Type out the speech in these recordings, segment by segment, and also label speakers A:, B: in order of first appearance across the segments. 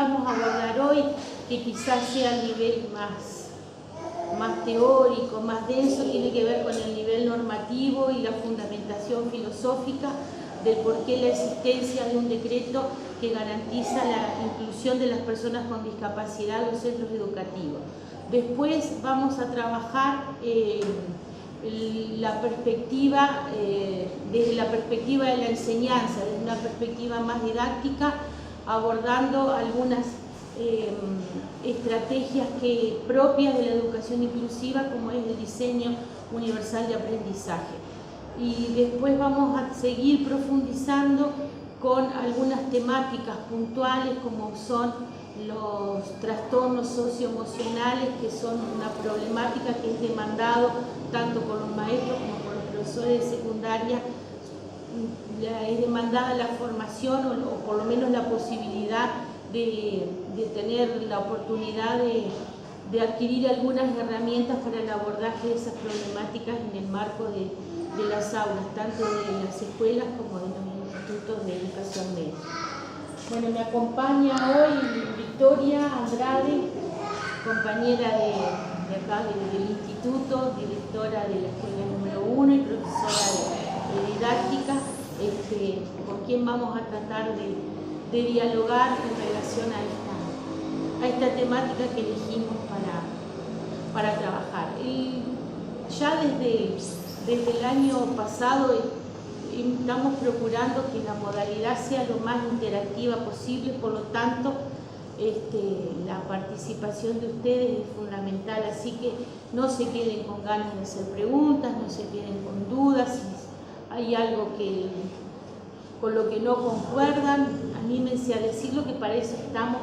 A: vamos a abordar hoy, que quizás sea el nivel más teórico, más denso, tiene que ver con el nivel normativo y la fundamentación filosófica del por qué la existencia de un decreto que garantiza la inclusión de las personas con discapacidad en los centros educativos. Después vamos a trabajar la perspectiva, desde la perspectiva de la enseñanza, desde una perspectiva más didáctica, abordando algunas estrategias propias de la educación inclusiva, como es el diseño universal de aprendizaje. Y después vamos a seguir profundizando con algunas temáticas puntuales, como son los trastornos socioemocionales, que son una problemática que es demandado tanto por los maestros como por los profesores de secundaria. Es demandada la formación o por lo menos la posibilidad de tener la oportunidad de adquirir algunas herramientas para el abordaje de esas problemáticas en el marco de las aulas, tanto de las escuelas como de los institutos de educación media. Bueno, me acompaña hoy Victoria Andrade, compañera de acá del instituto, directora de la escuela número 1 y profesora de didáctica, con quien vamos a tratar de dialogar en relación a esta temática que elegimos para trabajar. Y ya desde el año pasado estamos procurando que la modalidad sea lo más interactiva posible, por lo tanto la participación de ustedes es fundamental, así que no se queden con ganas de hacer preguntas, no se queden con dudas, si hay algo con lo que no concuerdan, anímense a decirlo, que para eso estamos,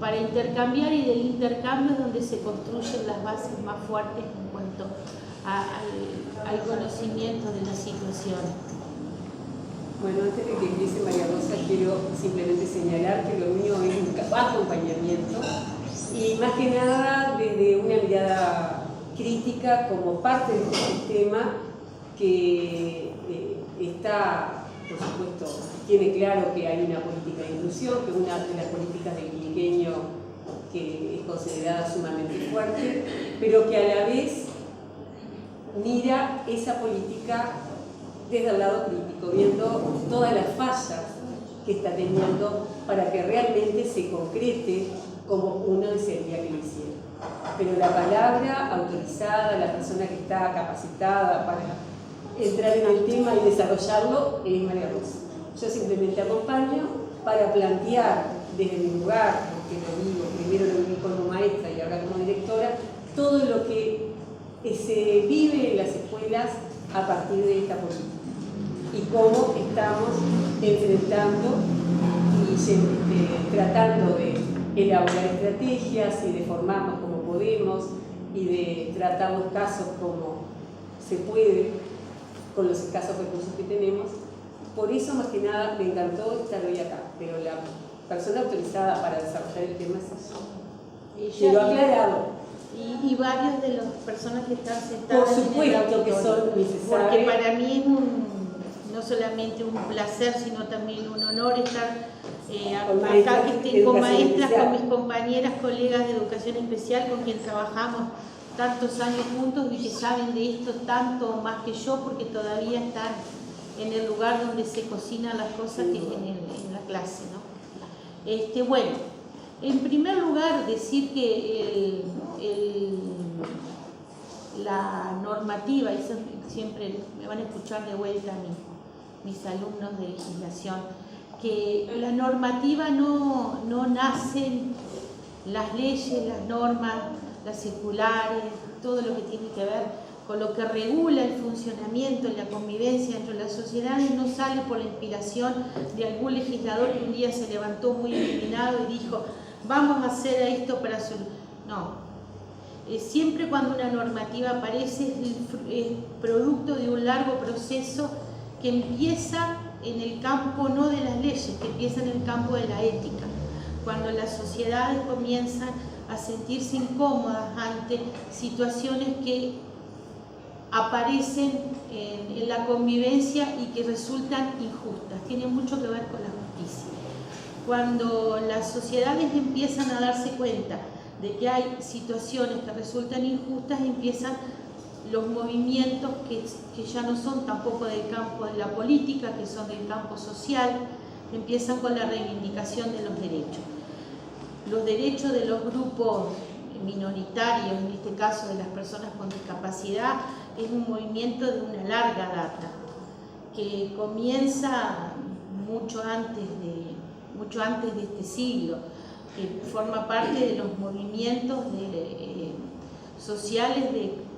A: para intercambiar, y del intercambio es donde se construyen las bases más fuertes en cuanto al conocimiento de la situación.
B: Bueno, antes de que empiece María Rosa, quiero simplemente señalar que lo mío es un acompañamiento y más que nada desde una mirada crítica como parte de este sistema que está, por supuesto, tiene claro que hay una política de inclusión, que es una de las políticas del quinquenio que es considerada sumamente fuerte, pero que a la vez mira esa política desde el lado crítico, viendo todas las fallas que está teniendo para que realmente se concrete como uno desearía que lo hiciera. Pero la palabra autorizada, la persona que está capacitada para entrar en el tema y desarrollarlo es María Rosa. Yo simplemente acompaño para plantear desde mi lugar, porque lo digo, primero lo viví como maestra y ahora como directora, todo lo que se vive en las escuelas a partir de esta política y cómo estamos enfrentando y tratando de elaborar estrategias y de formarnos como podemos y de tratar los casos como se puede con los escasos recursos que tenemos. Por eso, más que nada, me encantó estar hoy acá, pero la persona autorizada para desarrollar el tema es ella. Quiero aclararlo.
A: Y varias de las personas que están sentadas.
B: Por supuesto que son necesarias.
A: Porque para mí es no solamente un placer, sino también un honor estar acá, que estén con maestras, con mis compañeras, colegas de educación especial, con quien trabajamos tantos años juntos y que saben de esto tanto más que yo, porque todavía están en el lugar donde se cocinan las cosas, que es en la clase, ¿no? Bueno, en primer lugar, decir que la normativa, y siempre me van a escuchar de vuelta mis alumnos de legislación, que la normativa no nacen las leyes, las normas, las circulares, todo lo que tiene que ver con lo que regula el funcionamiento y la convivencia dentro de las sociedades, no sale por la inspiración de algún legislador que un día se levantó muy indignado y dijo: vamos a hacer esto para no. Siempre cuando una normativa aparece es producto de un largo proceso que empieza en el campo no de las leyes, que empieza en el campo de la ética. Cuando las sociedades comienzan a sentirse incómodas ante situaciones que aparecen en la convivencia y que resultan injustas. Tiene mucho que ver con la justicia. Cuando las sociedades empiezan a darse cuenta de que hay situaciones que resultan injustas, empiezan los movimientos que ya no son tampoco del campo de la política, que son del campo social, empiezan con la reivindicación de los derechos. Los derechos de los grupos minoritarios, en este caso de las personas con discapacidad, es un movimiento de una larga data, que comienza mucho antes de este siglo, que forma parte de los movimientos sociales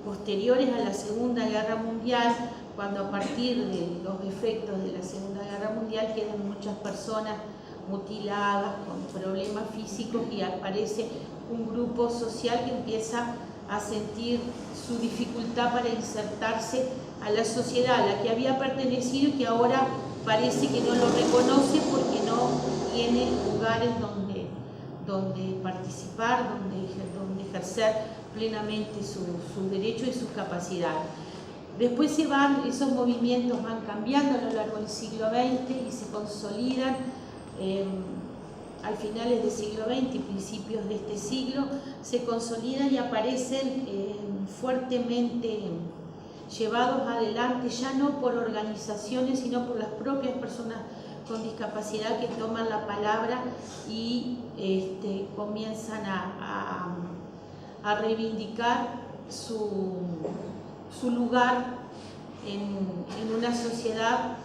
A: posteriores a la Segunda Guerra Mundial, cuando a partir de los efectos de la Segunda Guerra Mundial quedan muchas personas mutiladas, con problemas físicos, y aparece un grupo social que empieza a sentir su dificultad para insertarse a la sociedad a la que había pertenecido y que ahora parece que no lo reconoce porque no tiene lugares donde participar, donde ejercer plenamente sus derechos y sus capacidades. Después esos movimientos van cambiando a lo largo del siglo XX y se consolidan al finales del siglo XX y principios de este siglo, se consolidan y aparecen fuertemente llevados adelante, ya no por organizaciones, sino por las propias personas con discapacidad que toman la palabra y comienzan a reivindicar su lugar en una sociedad,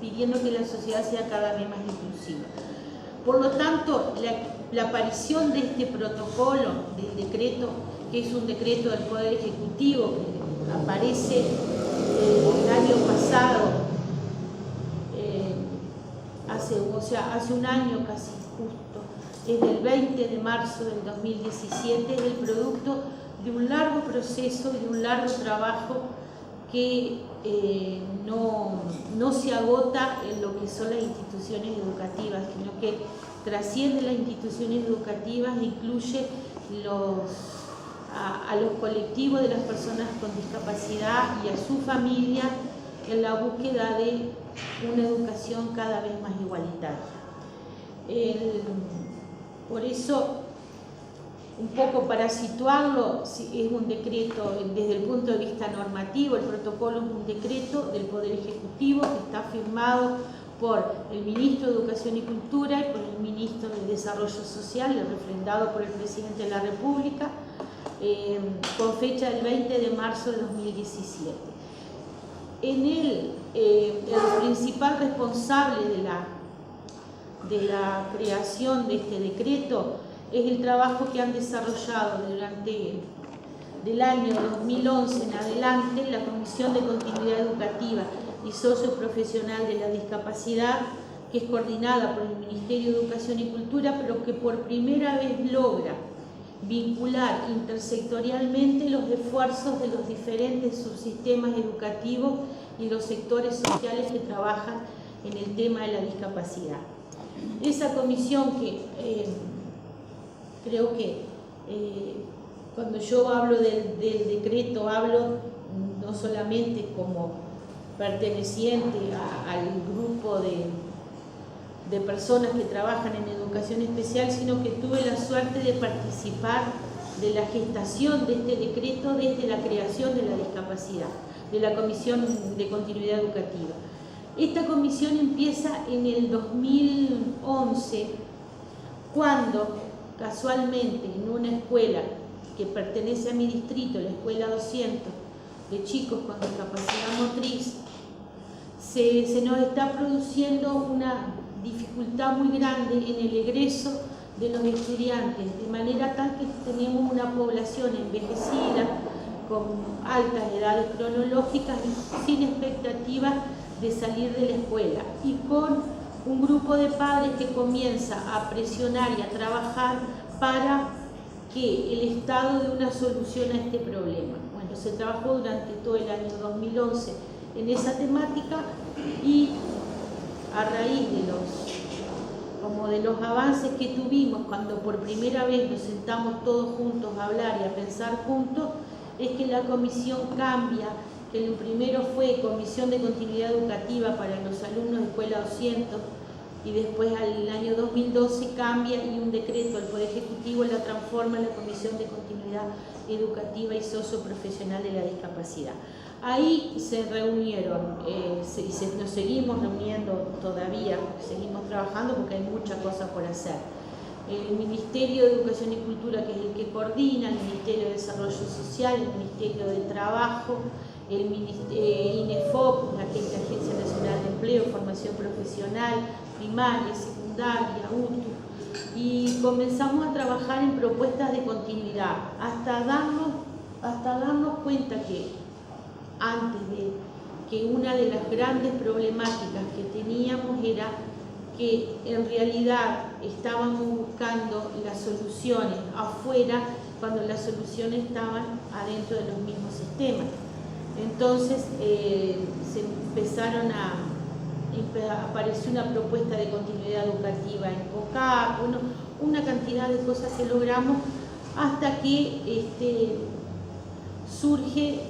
A: pidiendo que la sociedad sea cada vez más inclusiva. Por lo tanto, la aparición de este protocolo, del decreto, que es un decreto del Poder Ejecutivo, que aparece el año pasado, hace un año casi justo, es del 20 de marzo del 2017, es el producto de un largo proceso, de un largo trabajo que no se agota en lo que son las instituciones educativas, sino que trasciende las instituciones educativas e incluye a los colectivos de las personas con discapacidad y a su familia en la búsqueda de una educación cada vez más igualitaria. Por eso, un poco para situarlo, es un decreto desde el punto de vista normativo. El protocolo es un decreto del Poder Ejecutivo que está firmado por el Ministro de Educación y Cultura y por el Ministro de Desarrollo Social, y refrendado por el Presidente de la República, con fecha del 20 de marzo de 2017. En él, el principal responsable de la creación de este decreto es el trabajo que han desarrollado durante del año 2011 en adelante la Comisión de Continuidad Educativa y Socioprofesional de la Discapacidad, que es coordinada por el Ministerio de Educación y Cultura, pero que por primera vez logra vincular intersectorialmente los esfuerzos de los diferentes subsistemas educativos y los sectores sociales que trabajan en el tema de la discapacidad. Esa comisión que creo que cuando yo hablo del decreto, hablo no solamente como perteneciente al grupo de personas que trabajan en educación especial, sino que tuve la suerte de participar de la gestación de este decreto desde la creación de la discapacidad, de la Comisión de Continuidad Educativa. Esta comisión empieza en el 2011, cuando casualmente en una escuela que pertenece a mi distrito, la Escuela 200, de chicos con discapacidad motriz, se nos está produciendo una dificultad muy grande en el egreso de los estudiantes, de manera tal que tenemos una población envejecida, con altas edades cronológicas y sin expectativas de salir de la escuela, y con un grupo de padres que comienza a presionar y a trabajar para que el Estado dé una solución a este problema. Bueno, se trabajó durante todo el año 2011 en esa temática, y a raíz de los avances que tuvimos cuando por primera vez nos sentamos todos juntos a hablar y a pensar juntos, es que la comisión cambia, que lo primero fue Comisión de Continuidad Educativa para los alumnos de Escuela 200, y después al año 2012 cambia y un decreto del Poder Ejecutivo la transforma en la Comisión de Continuidad Educativa y Socioprofesional de la Discapacidad. Ahí se reunieron, nos seguimos reuniendo todavía, seguimos trabajando porque hay muchas cosas por hacer. El Ministerio de Educación y Cultura, que es el que coordina, el Ministerio de Desarrollo Social, el Ministerio de Trabajo, el INEFOP, que es la Agencia Nacional de Empleo, Formación Profesional, Primaria, Secundaria, UTU, y comenzamos a trabajar en propuestas de continuidad, hasta darnos cuenta que antes de que una de las grandes problemáticas que teníamos era que en realidad estábamos buscando las soluciones afuera cuando las soluciones estaban adentro de los mismos sistemas. Entonces apareció una propuesta de continuidad educativa en COCAP, una cantidad de cosas que logramos hasta que surge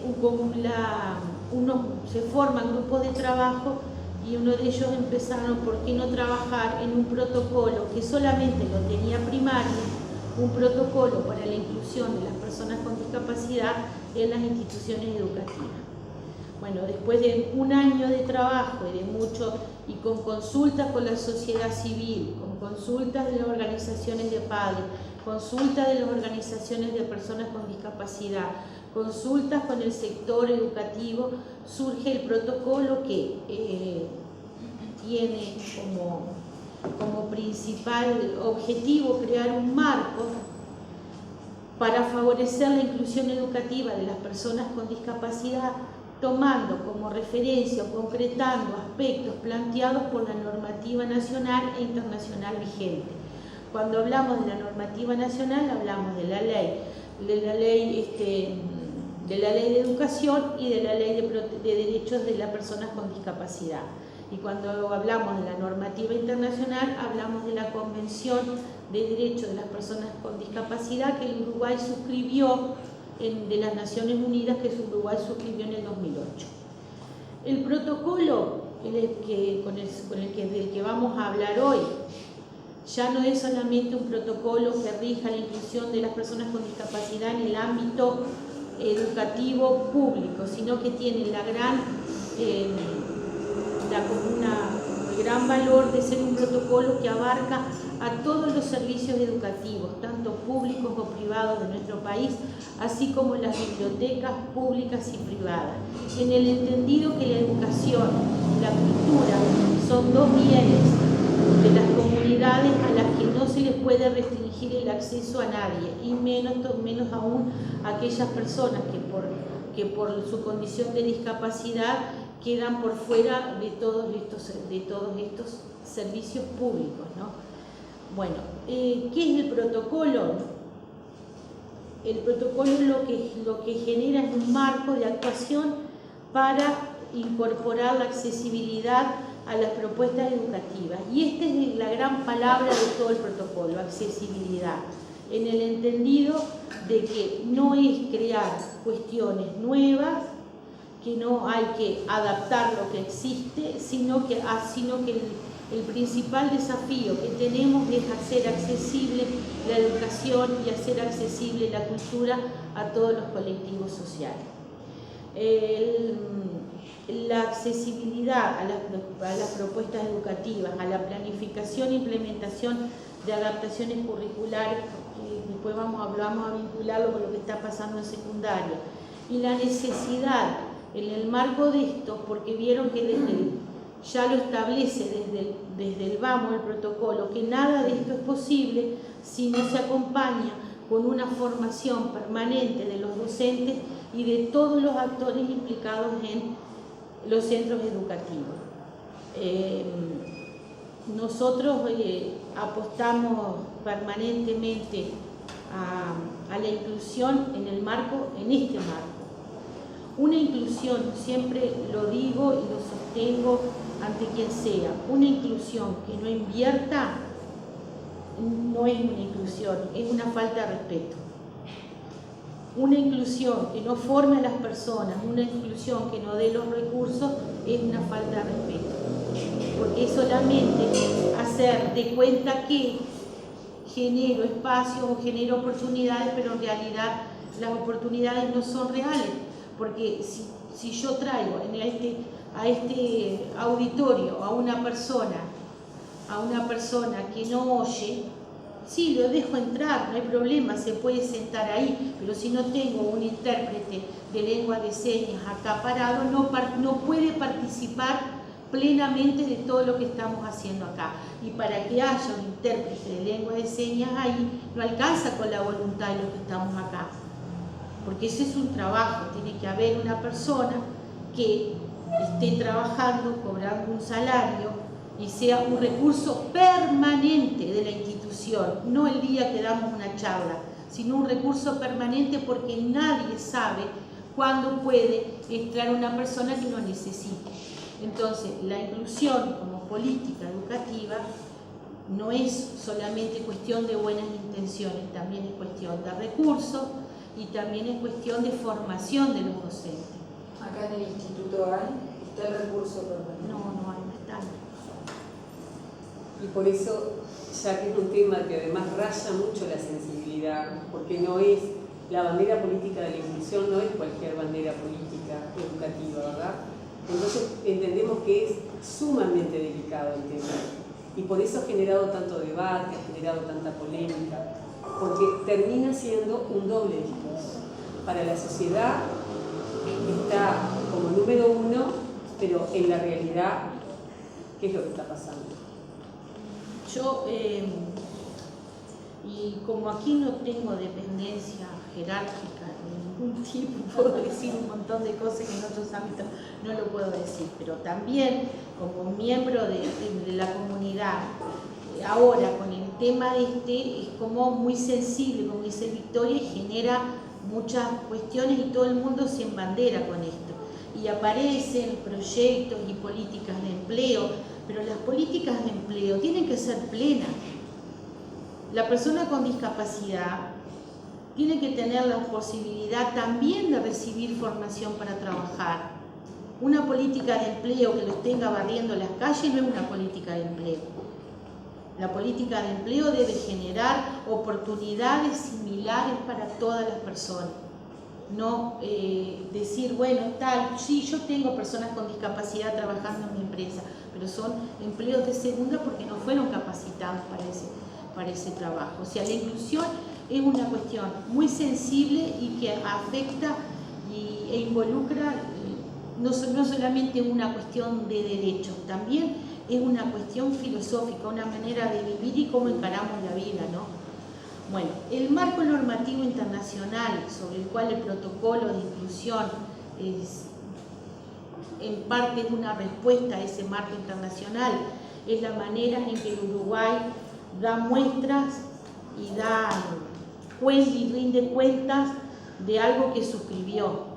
A: se forman grupos de trabajo y uno de ellos empezaron, ¿por qué no trabajar en un protocolo que solamente lo tenía primaria, un protocolo para la inclusión de las personas con discapacidad en las instituciones educativas? Bueno, después de un año de trabajo y con consultas con la sociedad civil, con consultas de las organizaciones de padres, consultas de las organizaciones de personas con discapacidad, consultas con el sector educativo, surge el protocolo que tiene como principal objetivo crear un marco para favorecer la inclusión educativa de las personas con discapacidad, tomando como referencia o concretando aspectos planteados por la normativa nacional e internacional vigente. Cuando hablamos de la normativa nacional, hablamos de la ley de educación y de la ley de derechos de las personas con discapacidad. Y cuando hablamos de la normativa internacional, hablamos de la Convención de Derechos de las Personas con Discapacidad que el Uruguay suscribió de las Naciones Unidas, que Uruguay suscribió en el 2008. El protocolo del que vamos a hablar hoy ya no es solamente un protocolo que rija la inclusión de las personas con discapacidad en el ámbito educativo público, sino que tiene el gran valor de ser un protocolo que abarca a todos los servicios educativos, tanto públicos o privados de nuestro país, así como las bibliotecas públicas y privadas, en el entendido que la educación y la cultura son dos bienes de las comunidades a las que no se les puede restringir el acceso a nadie, y menos aún a aquellas personas que por su condición de discapacidad quedan por fuera de todos estos servicios públicos, ¿no? Bueno, ¿qué es el protocolo? El protocolo lo que genera es un marco de actuación para incorporar la accesibilidad a las propuestas educativas. Y esta es la gran palabra de todo el protocolo, accesibilidad, en el entendido de que no es crear cuestiones nuevas, que no hay que adaptar lo que existe, sino que el principal desafío que tenemos es hacer accesible la educación y hacer accesible la cultura a todos los colectivos sociales. La accesibilidad a las propuestas educativas, a la planificación e implementación de adaptaciones curriculares, porque después vamos a vincularlo con lo que está pasando en secundaria, y la necesidad en el marco de esto, porque vieron que ya lo establece desde el vamos el protocolo, que nada de esto es posible si no se acompaña con una formación permanente de los docentes y de todos los actores implicados en los centros educativos. Nosotros apostamos permanentemente a la inclusión en este marco. Una inclusión, siempre lo digo y lo sostengo ante quien sea, una inclusión que no invierta no es una inclusión, es una falta de respeto. Una inclusión que no forme a las personas, una inclusión que no dé los recursos, es una falta de respeto. porque es solamente hacer de cuenta que genero espacios o genero oportunidades, pero en realidad las oportunidades no son reales, porque si yo traigo a este auditorio a una persona que no oye, sí, lo dejo entrar, no hay problema, se puede sentar ahí, pero si no tengo un intérprete de lengua de señas acá parado, no puede participar plenamente de todo lo que estamos haciendo acá. Y para que haya un intérprete de lengua de señas ahí, no alcanza con la voluntad de los que estamos acá, porque ese es un trabajo, tiene que haber una persona que esté trabajando, cobrando un salario y sea un recurso permanente de la institución, no el día que damos una charla, sino un recurso permanente, porque nadie sabe cuándo puede entrar una persona que lo necesite. Entonces, la inclusión como política educativa no es solamente cuestión de buenas intenciones, también es cuestión de recursos y también es cuestión de formación de los docentes.
C: Acá en el instituto está el recurso permanente.
A: No está.
B: Y por eso, ya que es un tema que además raya mucho la sensibilidad, porque no es la bandera política de la inclusión, no es cualquier bandera política educativa, ¿verdad? Entonces entendemos que es sumamente delicado el tema y por eso ha generado tanto debate, ha generado tanta polémica, porque termina siendo un doble discurso. Para la sociedad está como número uno, pero en la realidad, ¿qué es lo que está pasando?
A: Yo, y como aquí no tengo dependencia jerárquica de ningún tipo, puedo decir un montón de cosas que en otros ámbitos no lo puedo decir, pero también como miembro de la comunidad, ahora con el tema es como muy sensible, como dice Victoria, y genera muchas cuestiones y todo el mundo se embandera con esto. Y aparecen proyectos y políticas de empleo, pero las políticas de empleo tienen que ser plenas. La persona con discapacidad tiene que tener la posibilidad también de recibir formación para trabajar. Una política de empleo que los tenga barriendo las calles no es una política de empleo. La política de empleo debe generar oportunidades similares para todas las personas. No decir, bueno, tal, sí, yo tengo personas con discapacidad trabajando en mi empresa, pero son empleos de segunda porque no fueron capacitados para ese trabajo. O sea, la inclusión es una cuestión muy sensible y que afecta e involucra no solamente una cuestión de derechos, también es una cuestión filosófica, una manera de vivir y cómo encaramos la vida, ¿no? Bueno, el marco normativo internacional sobre el cual el protocolo de inclusión es en parte una respuesta a ese marco internacional, es la manera en que el Uruguay da muestras y rinde cuentas de algo que suscribió.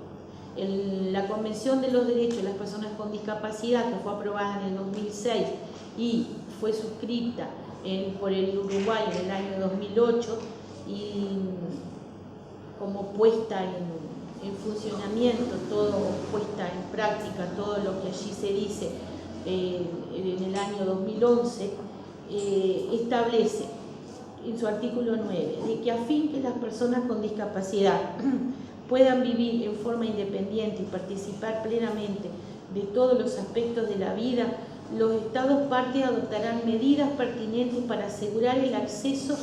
A: La Convención de los Derechos de las Personas con Discapacidad, que fue aprobada en el 2006 y fue suscrita por el Uruguay en el año 2008 y como puesta en funcionamiento, puesta en práctica, todo lo que allí se dice en el año 2011, establece en su artículo 9 de que a fin que las personas con discapacidad puedan vivir en forma independiente y participar plenamente de todos los aspectos de la vida, los Estados partes adoptarán medidas pertinentes para asegurar el acceso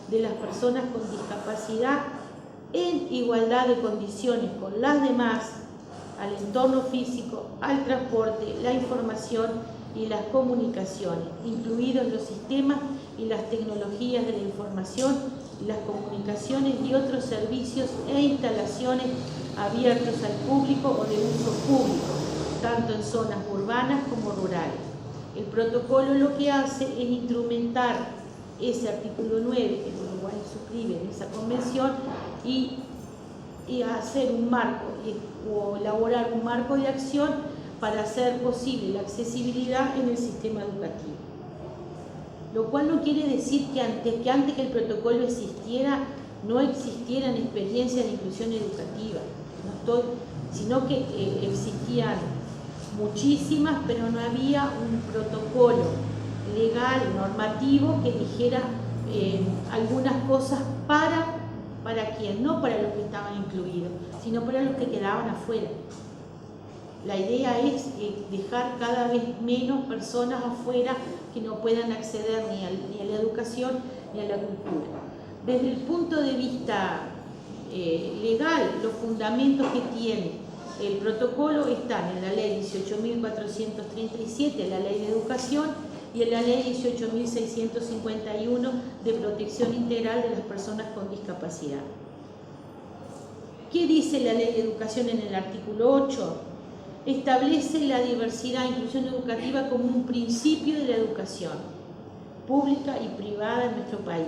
A: de las personas con discapacidad en igualdad de condiciones con las demás al entorno físico, al transporte, la información y las comunicaciones, incluidos los sistemas y las tecnologías de la información, las comunicaciones y otros servicios e instalaciones abiertos al público o de uso público, tanto en zonas urbanas como rurales. El protocolo lo que hace es instrumentar ese artículo 9 que el Uruguay suscribe en esa convención y hacer un marco o elaborar un marco de acción para hacer posible la accesibilidad en el sistema educativo. Lo cual no quiere decir que antes que el protocolo existiera, no existieran experiencias de inclusión educativa, sino que existían muchísimas, pero no había un protocolo legal, normativo, que dijera algunas cosas para quién, no para los que estaban incluidos, sino para los que quedaban afuera. La idea es dejar cada vez menos personas afuera que no puedan acceder ni a la educación ni a la cultura. Desde el punto de vista legal, los fundamentos que tiene el protocolo están en la ley 18.437, la ley de educación, y en la ley 18.651 de protección integral de las personas con discapacidad. ¿Qué dice la ley de educación en el artículo 8? Establece la diversidad e inclusión educativa como un principio de la educación pública y privada en nuestro país.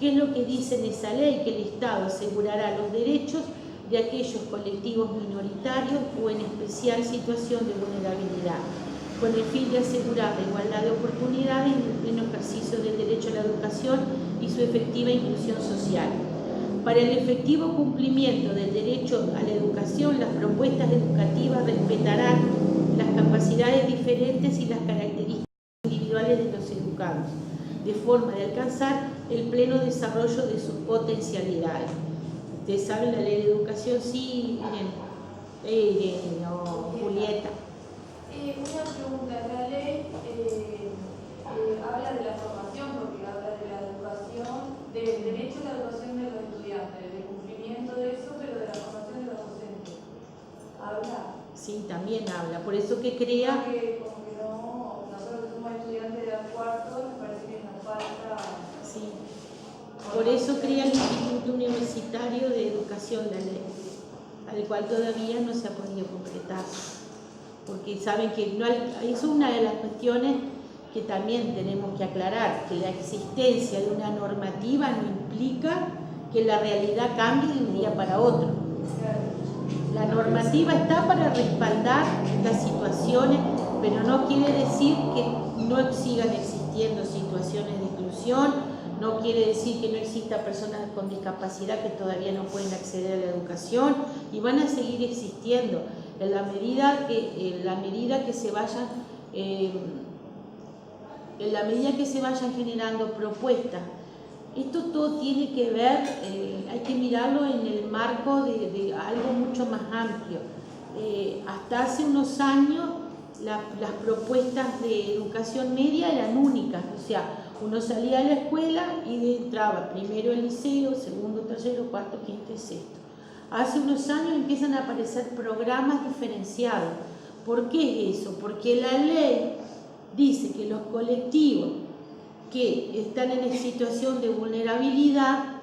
A: ¿Qué es lo que dice en esa ley? Que el Estado asegurará los derechos de aquellos colectivos minoritarios o en especial situación de vulnerabilidad, con el fin de asegurar la igualdad de oportunidades en el pleno ejercicio del derecho a la educación y su efectiva inclusión social. Para el efectivo cumplimiento del derecho a la educación, las propuestas educativas respetarán las capacidades diferentes y las características individuales de los educandos, de forma de alcanzar el pleno desarrollo de sus potencialidades. Ustedes saben, la ley de educación, sí, miren, Julieta.
D: Una pregunta, la ley habla de la formación, porque habla de la educación, del derecho a la educación de los estudiantes, del cumplimiento de eso, pero de la formación de los docentes. ¿Habla?
A: Sí, también habla, por eso que crea...
D: Porque como que no, nosotros que somos estudiantes de cuarto, me parece que nos falta...
A: Sí. Por eso crea el Instituto Universitario de Educación, la ley, al cual todavía no se ha podido concretar, porque saben que no hay, es una de las cuestiones que también tenemos que aclarar, que la existencia de una normativa no implica que la realidad cambie de un día para otro. La normativa está para respaldar las situaciones, pero no quiere decir que no sigan existiendo situaciones de exclusión. No quiere decir que no exista personas con discapacidad que todavía no pueden acceder a la educación, y van a seguir existiendo en la medida que se vayan generando propuestas. Esto todo tiene que ver, hay que mirarlo en el marco de algo mucho más amplio. Hasta hace unos años las propuestas de educación media eran únicas, o sea, uno salía de la escuela y entraba primero el liceo, segundo, tercero, cuarto, quinto y sexto. Hace unos años empiezan a aparecer programas diferenciados. ¿Por qué es eso? Porque la ley dice que los colectivos que están en situación de vulnerabilidad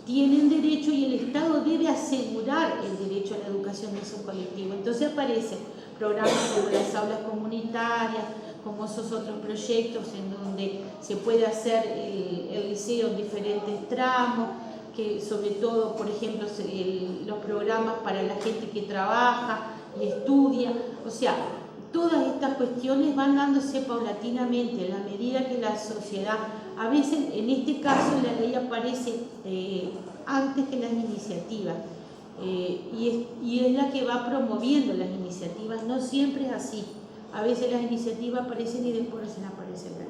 A: tienen derecho y el Estado debe asegurar el derecho a la educación de esos colectivos. Entonces aparecen programas como las aulas comunitarias, como esos otros proyectos en donde se puede hacer el liceo en diferentes tramos, que sobre todo, por ejemplo, los programas para la gente que trabaja y estudia. O sea, todas estas cuestiones van dándose paulatinamente en la medida que la sociedad, a veces en este caso la ley aparece antes que las iniciativas, y es la que va promoviendo las iniciativas. No siempre es así. A veces las iniciativas aparecen y después aparece la ley.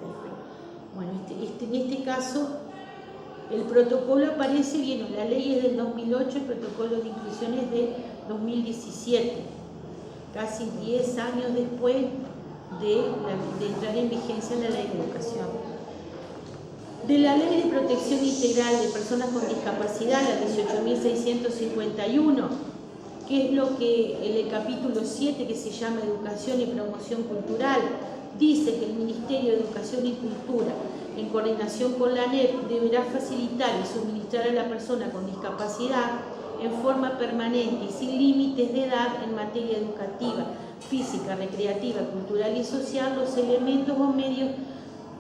A: Bueno, en este caso el protocolo aparece, bien, la ley es del 2008, el protocolo de inclusión es de 2017, casi 10 años después de entrar en vigencia la ley de educación. De la ley de protección integral de personas con discapacidad, la 18.651, que es lo que en el capítulo 7, que se llama Educación y Promoción Cultural, dice que el Ministerio de Educación y Cultura, en coordinación con la ANEP, deberá facilitar y suministrar a la persona con discapacidad en forma permanente y sin límites de edad en materia educativa, física, recreativa, cultural y social los elementos o medios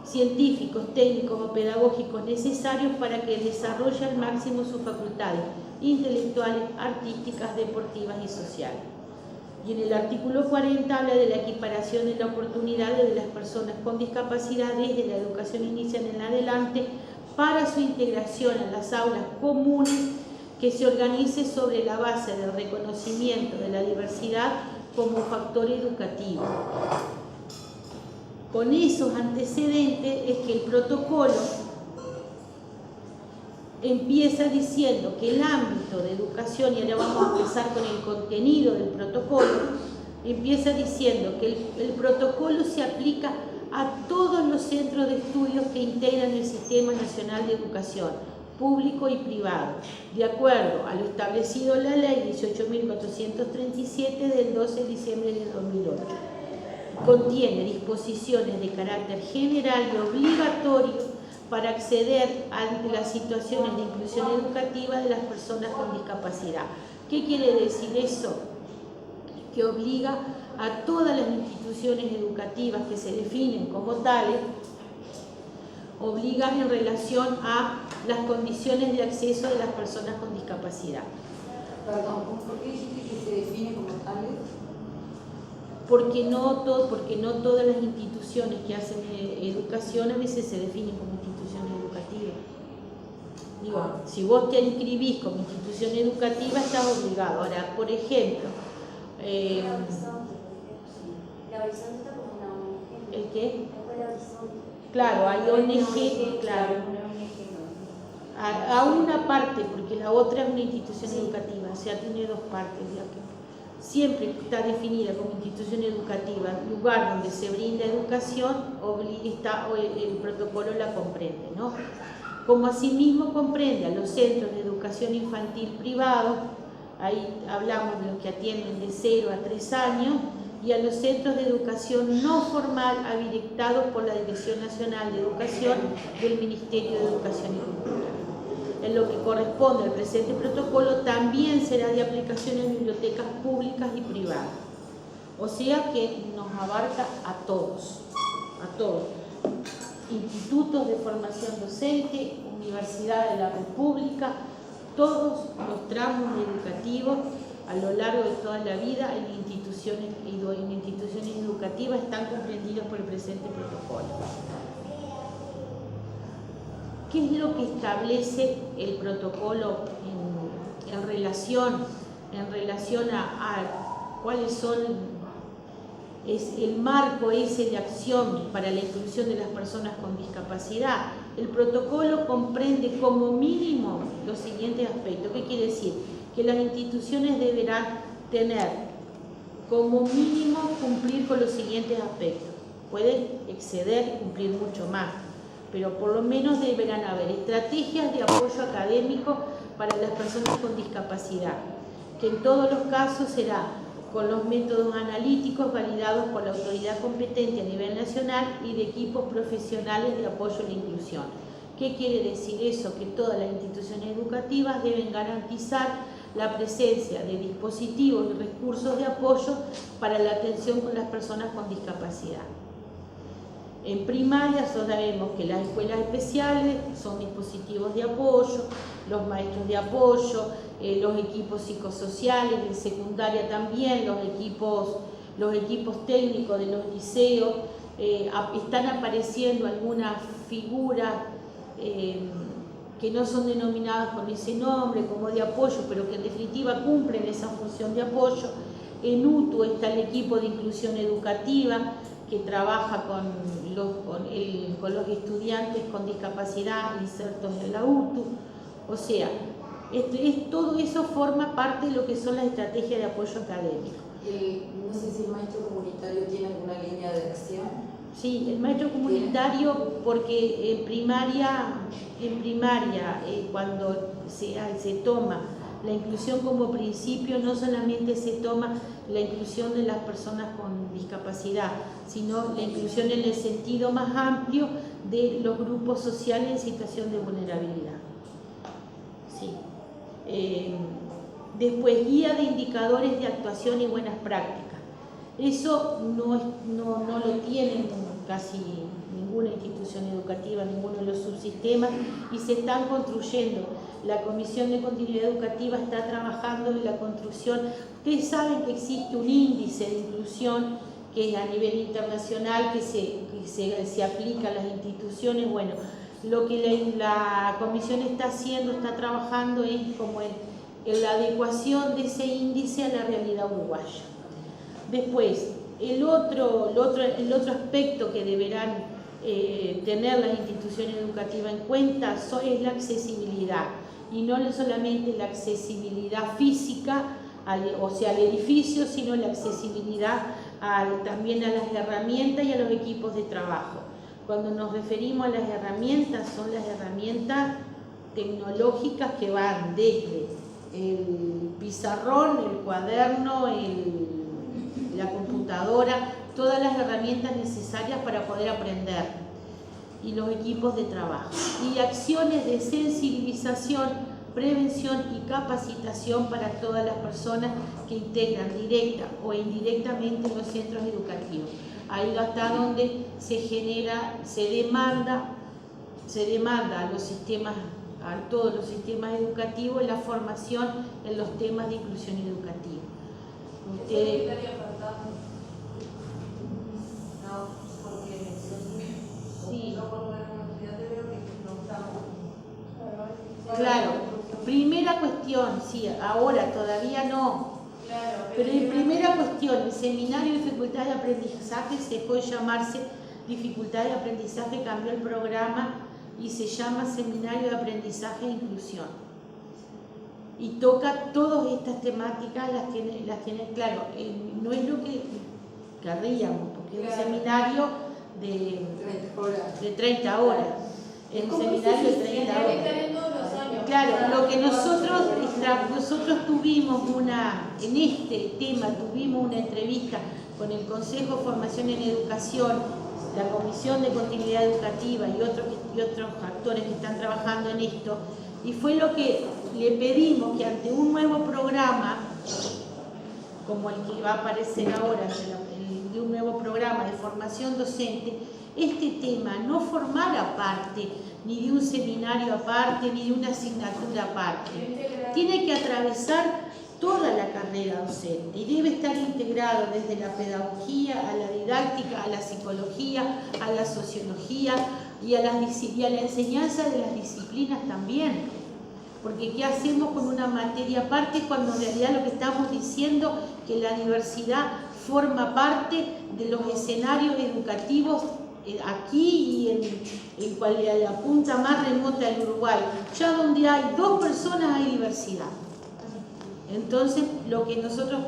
A: científicos, técnicos o pedagógicos necesarios para que desarrolle al máximo sus facultades intelectuales, artísticas, deportivas y sociales. Y en el artículo 40 habla de la equiparación de las oportunidades de las personas con discapacidad desde la educación inicial en adelante para su integración en las aulas comunes, que se organice sobre la base del reconocimiento de la diversidad como factor educativo. Con esos antecedentes es que el protocolo empieza diciendo que el ámbito de educación, y ahora vamos a empezar con el contenido del protocolo, empieza diciendo que el protocolo se aplica a todos los centros de estudios que integran el Sistema Nacional de Educación, público y privado, de acuerdo a lo establecido en la Ley 18.437 del 12 de diciembre de 2008. Contiene disposiciones de carácter general y obligatorio para acceder ante las situaciones de inclusión educativa de las personas con discapacidad. ¿Qué quiere decir eso? Que obliga a todas las instituciones educativas que se definen como tales, obliga en relación a las condiciones de acceso de las personas con discapacidad.
C: Perdón, ¿por qué dijiste que se define como tales?
A: Porque no todas las instituciones que hacen educación a veces se definen como instituciones educativas. Digo, si vos te inscribís como institución educativa estás obligado. Ahora, por ejemplo,
E: La Horizonte está como una ONG.
A: ¿el qué?
E: La Horizonte.
A: Claro, hay ONG, claro. A una parte, porque la otra es una institución educativa, o sea, tiene dos partes, ya que siempre está definida como institución educativa, lugar donde se brinda educación, el protocolo la comprende, ¿no? Como asimismo comprende a los centros de educación infantil privados, ahí hablamos de los que atienden de 0 a 3 años, y a los centros de educación no formal habilitados por la Dirección Nacional de Educación del Ministerio de Educación y Cultura. En lo que corresponde al presente protocolo también será de aplicación en bibliotecas públicas y privadas. O sea que nos abarca a todos. Institutos de formación docente, universidades de la República, todos los tramos educativos a lo largo de toda la vida en instituciones educativas están comprendidos por el presente protocolo. ¿Qué es lo que establece el protocolo en relación a cuáles son el marco ese de acción para la inclusión de las personas con discapacidad? El protocolo comprende como mínimo los siguientes aspectos. ¿Qué quiere decir? Que las instituciones deberán tener como mínimo cumplir con los siguientes aspectos. Pueden exceder y cumplir mucho más, pero por lo menos deberán haber estrategias de apoyo académico para las personas con discapacidad, que en todos los casos será con los métodos analíticos validados por la autoridad competente a nivel nacional y de equipos profesionales de apoyo a la inclusión. ¿Qué quiere decir eso? Que todas las instituciones educativas deben garantizar la presencia de dispositivos y recursos de apoyo para la atención con las personas con discapacidad. En primaria sabemos que las escuelas especiales son dispositivos de apoyo, los maestros de apoyo, los equipos psicosociales, en secundaria también, los equipos técnicos de los liceos, están apareciendo algunas figuras que no son denominadas con ese nombre, como de apoyo, pero que en definitiva cumplen esa función de apoyo. En UTU está el equipo de inclusión educativa, que trabaja con los estudiantes con discapacidad insertos en la UTU. O sea, todo eso forma parte de lo que son las estrategias de apoyo académico.
C: No sé si el maestro comunitario tiene alguna línea de acción.
A: Sí, el maestro comunitario, porque en primaria cuando se toma la inclusión como principio, no solamente se toma la inclusión de las personas con discapacidad, sino la inclusión en el sentido más amplio de los grupos sociales en situación de vulnerabilidad. Sí. Después, guía de indicadores de actuación y buenas prácticas. Eso no lo tienen casi ninguna institución educativa, ninguno de los subsistemas, y se están construyendo. La Comisión de Continuidad Educativa está trabajando en la construcción. Ustedes saben que existe un índice de inclusión que es a nivel internacional, que se aplica a las instituciones. Bueno, lo que la Comisión está haciendo, está trabajando es como en la adecuación de ese índice a la realidad uruguaya. Después, el otro aspecto que deberán tener las instituciones educativas en cuenta es la accesibilidad, y no solamente la accesibilidad física, al edificio, sino la accesibilidad también a las herramientas y a los equipos de trabajo. Cuando nos referimos a las herramientas, son las herramientas tecnológicas que van desde el pizarrón, el cuaderno, la computadora, todas las herramientas necesarias para poder aprender, y los equipos de trabajo, y acciones de sensibilización, prevención y capacitación para todas las personas que integran directa o indirectamente los centros educativos. Ahí hasta donde se demanda a todos los sistemas educativos la formación en los temas de inclusión educativa.
D: ¿Estaría faltando? No, porque
A: sí.
D: yo por lo menos como estudiante veo que no estamos.
A: Claro, primera cuestión, sí, ahora todavía no.
D: Claro,
A: Pero en primera cuestión, el seminario de dificultad de aprendizaje se dejó de llamarse dificultad de aprendizaje, cambió el programa y se llama Seminario de Aprendizaje e Inclusión. Y toca todas estas temáticas, las tiene claro, no es lo que querríamos, porque es un seminario de 30 horas. El seminario de 30 horas. Claro, lo que nosotros tuvimos en este tema tuvimos una entrevista con el Consejo de Formación en Educación, la Comisión de Continuidad Educativa y otros actores que están trabajando en esto, y fue lo que le pedimos, que ante un nuevo programa, como el que va a aparecer ahora, de un nuevo programa de formación docente, este tema no formara parte ni de un seminario aparte, ni de una asignatura aparte. Tiene que atravesar toda la carrera docente y debe estar integrado desde la pedagogía, a la didáctica, a la psicología, a la sociología y a la enseñanza de las disciplinas también. Porque ¿qué hacemos con una materia aparte cuando en realidad lo que estamos diciendo es que la diversidad forma parte de los escenarios educativos aquí y en la punta más remota del Uruguay? Ya donde hay 2 personas hay diversidad. Entonces lo que nosotros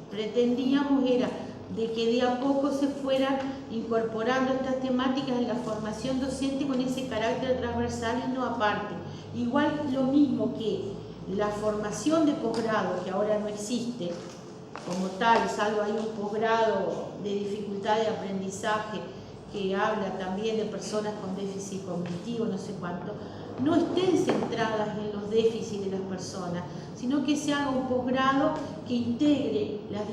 A: pretendíamos era de que de a poco se fueran incorporando estas temáticas en la formación docente con ese carácter transversal y no aparte. Igual lo mismo que la formación de posgrado, que ahora no existe como tal, salvo hay un posgrado de dificultad de aprendizaje que habla también de personas con déficit cognitivo, no sé cuánto, no estén centradas en los déficits de las personas, sino que se haga un posgrado que integre la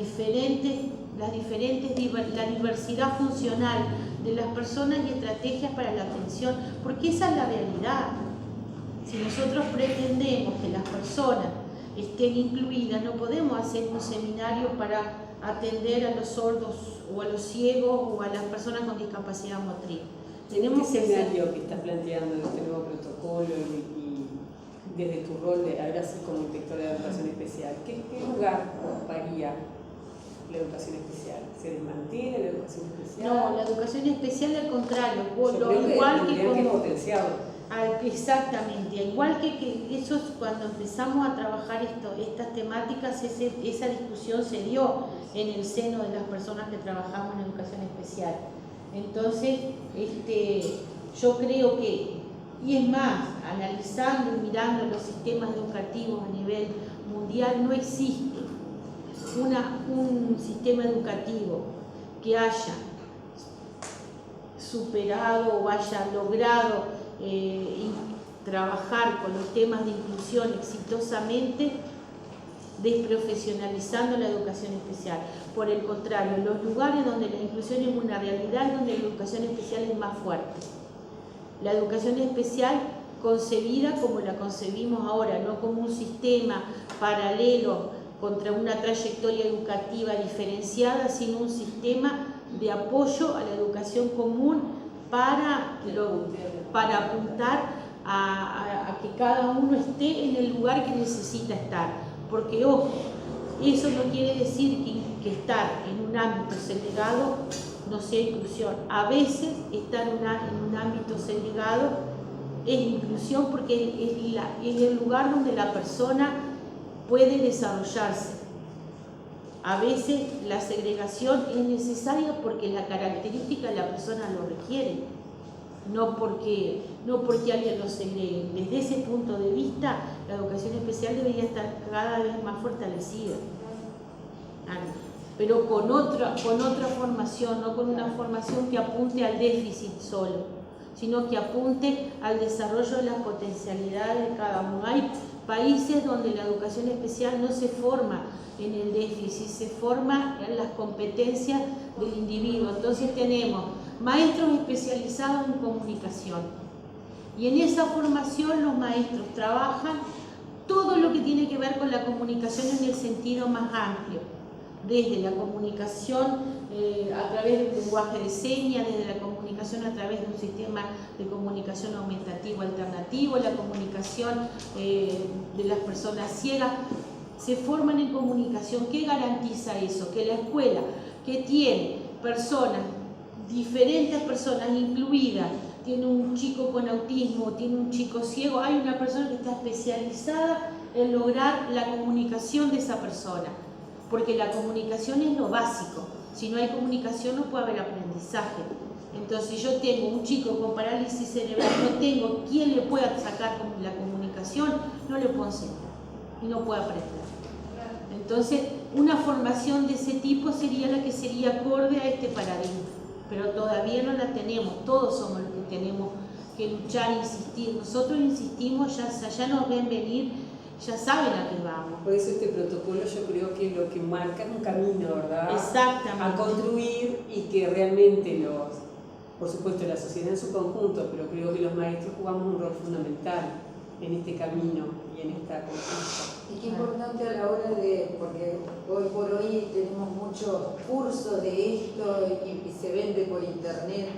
A: diversidad funcional de las personas y estrategias para la atención, porque esa es la realidad. Si nosotros pretendemos que las personas estén incluidas, no podemos hacer un seminario para atender a los sordos o a los ciegos o a las personas con discapacidad motriz.
B: Tenemos un escenario que estás planteando de este nuevo protocolo y desde tu rol de ahora sí como inspectora de educación especial, ¿qué lugar ocuparía la educación especial? ¿Se desmantela la educación especial?
A: No, la educación especial al contrario,
B: igual que potenciado.
A: Exactamente, igual que eso es cuando empezamos a trabajar estas temáticas, esa discusión se dio en el seno de las personas que trabajamos en educación especial. Entonces, yo creo que, y es más, analizando y mirando los sistemas educativos a nivel mundial, no existe un sistema educativo que haya superado o haya logrado trabajar con los temas de inclusión exitosamente desprofesionalizando la educación especial. Por el contrario, en los lugares donde la inclusión es una realidad es donde la educación especial es más fuerte. La educación especial concebida como la concebimos ahora, no como un sistema paralelo contra una trayectoria educativa diferenciada, sino un sistema de apoyo a la educación común para apuntar a que cada uno esté en el lugar que necesita estar. Porque, ojo, Eso no quiere decir que estar en un ámbito segregado no sea inclusión. A veces estar en un ámbito segregado es inclusión porque es el lugar donde la persona puede desarrollarse. A veces la segregación es necesaria porque la característica de la persona lo requiere, no porque alguien lo segregue. Desde ese punto de vista, la educación especial debería estar cada vez más fortalecida. Pero con otra formación, no con una formación que apunte al déficit solo, sino que apunte al desarrollo de las potencialidades de cada uno. Hay países donde la educación especial no se forma en el déficit, se forma en las competencias del individuo. Entonces tenemos maestros especializados en comunicación y en esa formación los maestros trabajan todo lo que tiene que ver con la comunicación en el sentido más amplio, desde la comunicación a través del lenguaje de señas, desde la comunicación a través de un sistema de comunicación aumentativo alternativo, la comunicación de las personas ciegas. Se forman en comunicación. ¿Qué garantiza eso? Que la escuela que tiene personas, diferentes personas incluidas, tiene un chico con autismo, tiene un chico ciego, hay una persona que está especializada en lograr la comunicación de esa persona, porque la comunicación es lo básico. Si no hay comunicación no puede haber aprendizaje. Entonces, si yo tengo un chico con parálisis cerebral, no tengo quien le pueda sacar la comunicación, no le puedo enseñar y no puede aprender. Entonces, una formación de ese tipo sería la que sería acorde a este paradigma, pero todavía no la tenemos. Todos somos los que tenemos que luchar, insistir. Nosotros insistimos, ya nos ven venir, ya saben a qué vamos.
B: Por eso este protocolo yo creo que lo que marca es un camino, ¿verdad?
A: Exactamente.
B: A construir, y que realmente por supuesto la sociedad en su conjunto, pero creo que los maestros jugamos un rol fundamental en este camino y en esta conquista.
C: Y qué importante a la hora porque hoy por hoy tenemos muchos cursos de esto y se vende por internet,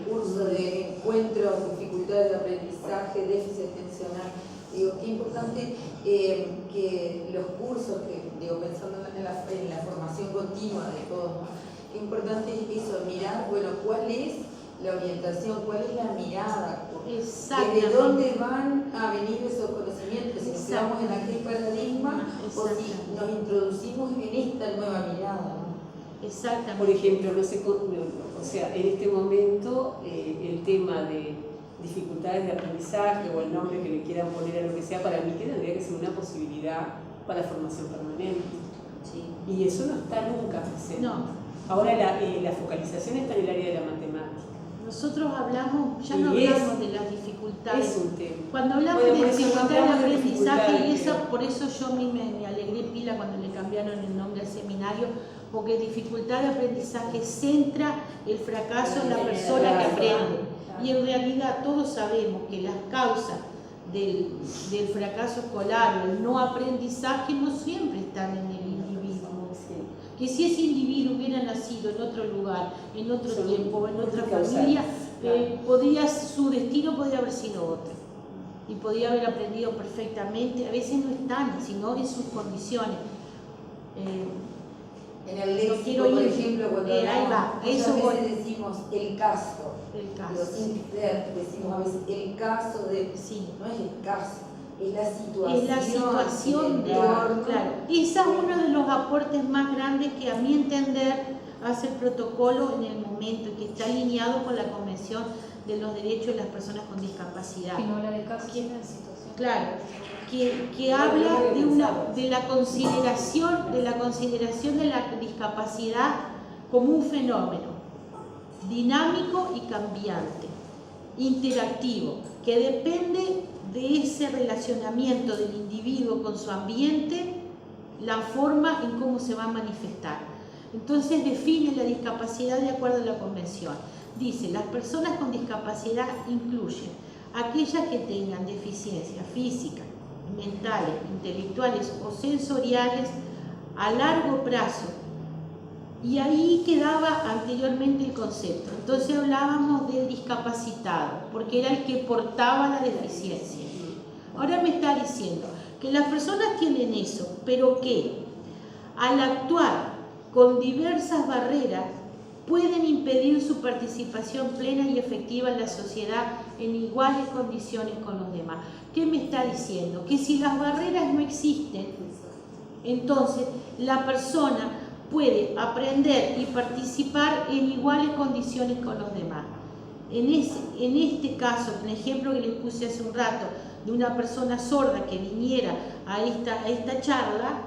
C: cursos de encuentros, dificultades de aprendizaje, déficit atencional. Digo, qué importante que los cursos, pensando en la formación continua de todos, ¿no? Qué importante es eso, mirar, bueno, cuál es la orientación, cuál es la mirada, desde dónde van a venir esos conocimientos, si nos quedamos en aquel paradigma o si nos introducimos en esta nueva mirada, ¿no?
A: Exactamente.
B: Por ejemplo, en este momento el tema de dificultades de aprendizaje o el nombre que le quieran poner a lo que sea, para mí tendría que ser una posibilidad para formación permanente.
A: Sí.
B: Y eso no está nunca presente.
A: No.
B: Ahora la focalización está en el área de la matemática.
A: Nosotros hablamos, ya no hablamos de las dificultades.
B: Es un tema.
A: Cuando hablamos de dificultades de aprendizaje, por eso yo me alegré pila cuando le cambiaron el nombre al seminario, porque dificultad de aprendizaje centra el fracaso en la persona que aprende. Y en realidad todos sabemos que las causas del fracaso escolar o el no aprendizaje no siempre están en el individuo. Que si ese individuo hubiera nacido en otro lugar, en otro tiempo, en otra familia, su destino podría haber sido otro. Y podría haber aprendido perfectamente. A veces no están, sino en sus condiciones.
C: En el léxico, por ejemplo, cuando muchas veces decimos el caso. Decimos a veces el caso de...
A: Sí.
C: No es el caso, es la situación.
A: Es la situación claro. Ese es uno de los aportes más grandes que, a mi entender, hace el protocolo en el momento, que está alineado con la Convención de los Derechos de las Personas con Discapacidad.
D: Que no habla de caso, ¿quién es la situación?
A: Claro, que habla de la consideración de la discapacidad como un fenómeno dinámico y cambiante, interactivo, que depende de ese relacionamiento del individuo con su ambiente, la forma en cómo se va a manifestar. Entonces define la discapacidad de acuerdo a la Convención. Dice, las personas con discapacidad incluyen aquellas que tengan deficiencias físicas, mentales, intelectuales o sensoriales a largo plazo. Y ahí quedaba anteriormente el concepto. Entonces hablábamos del discapacitado, porque era el que portaba la deficiencia. Ahora me está diciendo que las personas tienen eso, pero que al actuar con diversas barreras, pueden impedir su participación plena y efectiva en la sociedad en iguales condiciones con los demás. ¿Qué me está diciendo? Que si las barreras no existen, entonces la persona puede aprender y participar en iguales condiciones con los demás. En este caso, un ejemplo que les puse hace un rato, de una persona sorda que viniera a esta charla,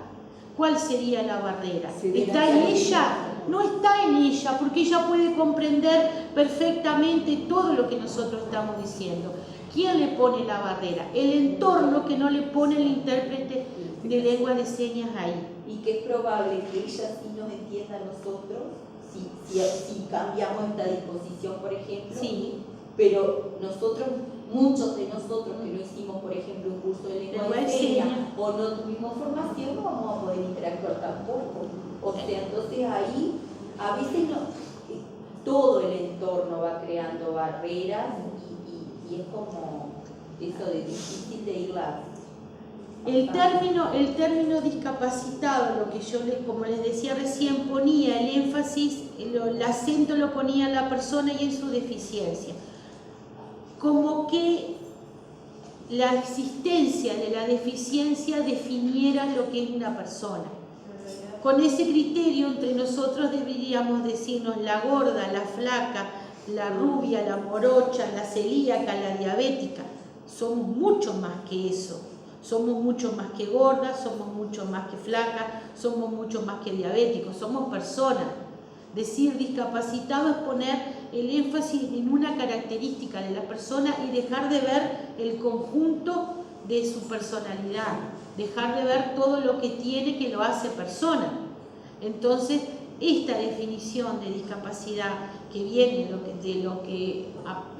A: ¿cuál sería la barrera? ¿Está en ella? No está en ella, porque ella puede comprender perfectamente todo lo que nosotros estamos diciendo. ¿Quién le pone la barrera? El entorno que no le pone el intérprete de lengua de señas ahí.
F: Y que es probable que ella sí nos entienda a nosotros, si cambiamos esta disposición, por ejemplo.
A: Sí.
F: Pero nosotros, muchos de nosotros que no hicimos, por ejemplo, un curso de lengua de señas o no tuvimos formación, no vamos a poder interactuar tampoco. O sea, entonces ahí a veces todo el entorno va creando barreras y es como eso de difícil de irlas.
A: El término discapacitado, lo que yo como les decía recién, ponía el énfasis, el acento lo ponía en la persona y en su deficiencia. Como que la existencia de la deficiencia definiera lo que es una persona. Con ese criterio entre nosotros deberíamos decirnos la gorda, la flaca, la rubia, la morocha, la celíaca, la diabética. Somos mucho más que eso. Somos mucho más que gordas, somos mucho más que flacas, somos mucho más que diabéticos, somos personas. Decir discapacitado es poner el énfasis en una característica de la persona y dejar de ver el conjunto de su personalidad, dejar de ver todo lo que tiene que lo hace persona. Entonces, esta definición de discapacidad que viene de lo que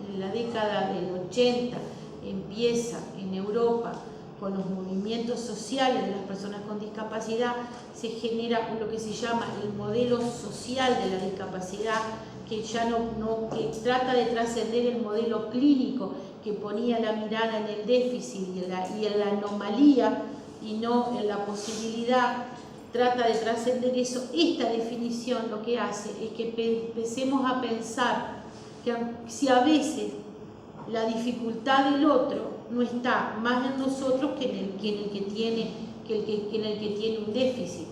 A: en la década del 80 empieza en Europa, con los movimientos sociales de las personas con discapacidad, se genera lo que se llama el modelo social de la discapacidad, que ya que trata de trascender el modelo clínico que ponía la mirada en el déficit y en la anomalía y no en la posibilidad, trata de trascender eso. Esta definición lo que hace es que empecemos a pensar que si a veces la dificultad del otro no está más en nosotros que en el que tiene un déficit.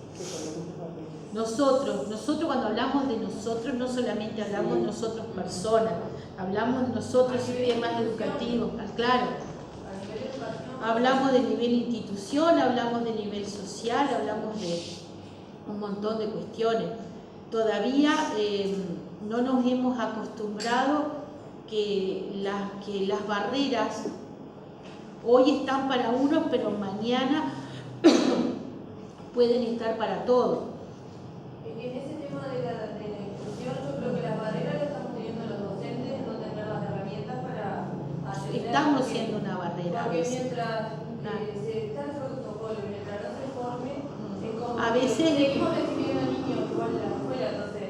A: Nosotros cuando hablamos de nosotros no solamente hablamos de nosotros personas, hablamos de nosotros sistemas educativos, claro. Hablamos de nivel institución, hablamos de nivel social, hablamos de un montón de cuestiones. Todavía no nos hemos acostumbrado que las barreras hoy están para unos, pero mañana pueden estar para todos.
D: En ese tema de la inclusión, yo creo que las barreras las estamos teniendo los docentes, no tener las herramientas para atender.
A: Estamos siendo una barrera.
D: Porque mientras se está el protocolo, mientras no se forme, es como
A: a veces
D: seguimos recibiendo niños igual en la escuela, entonces.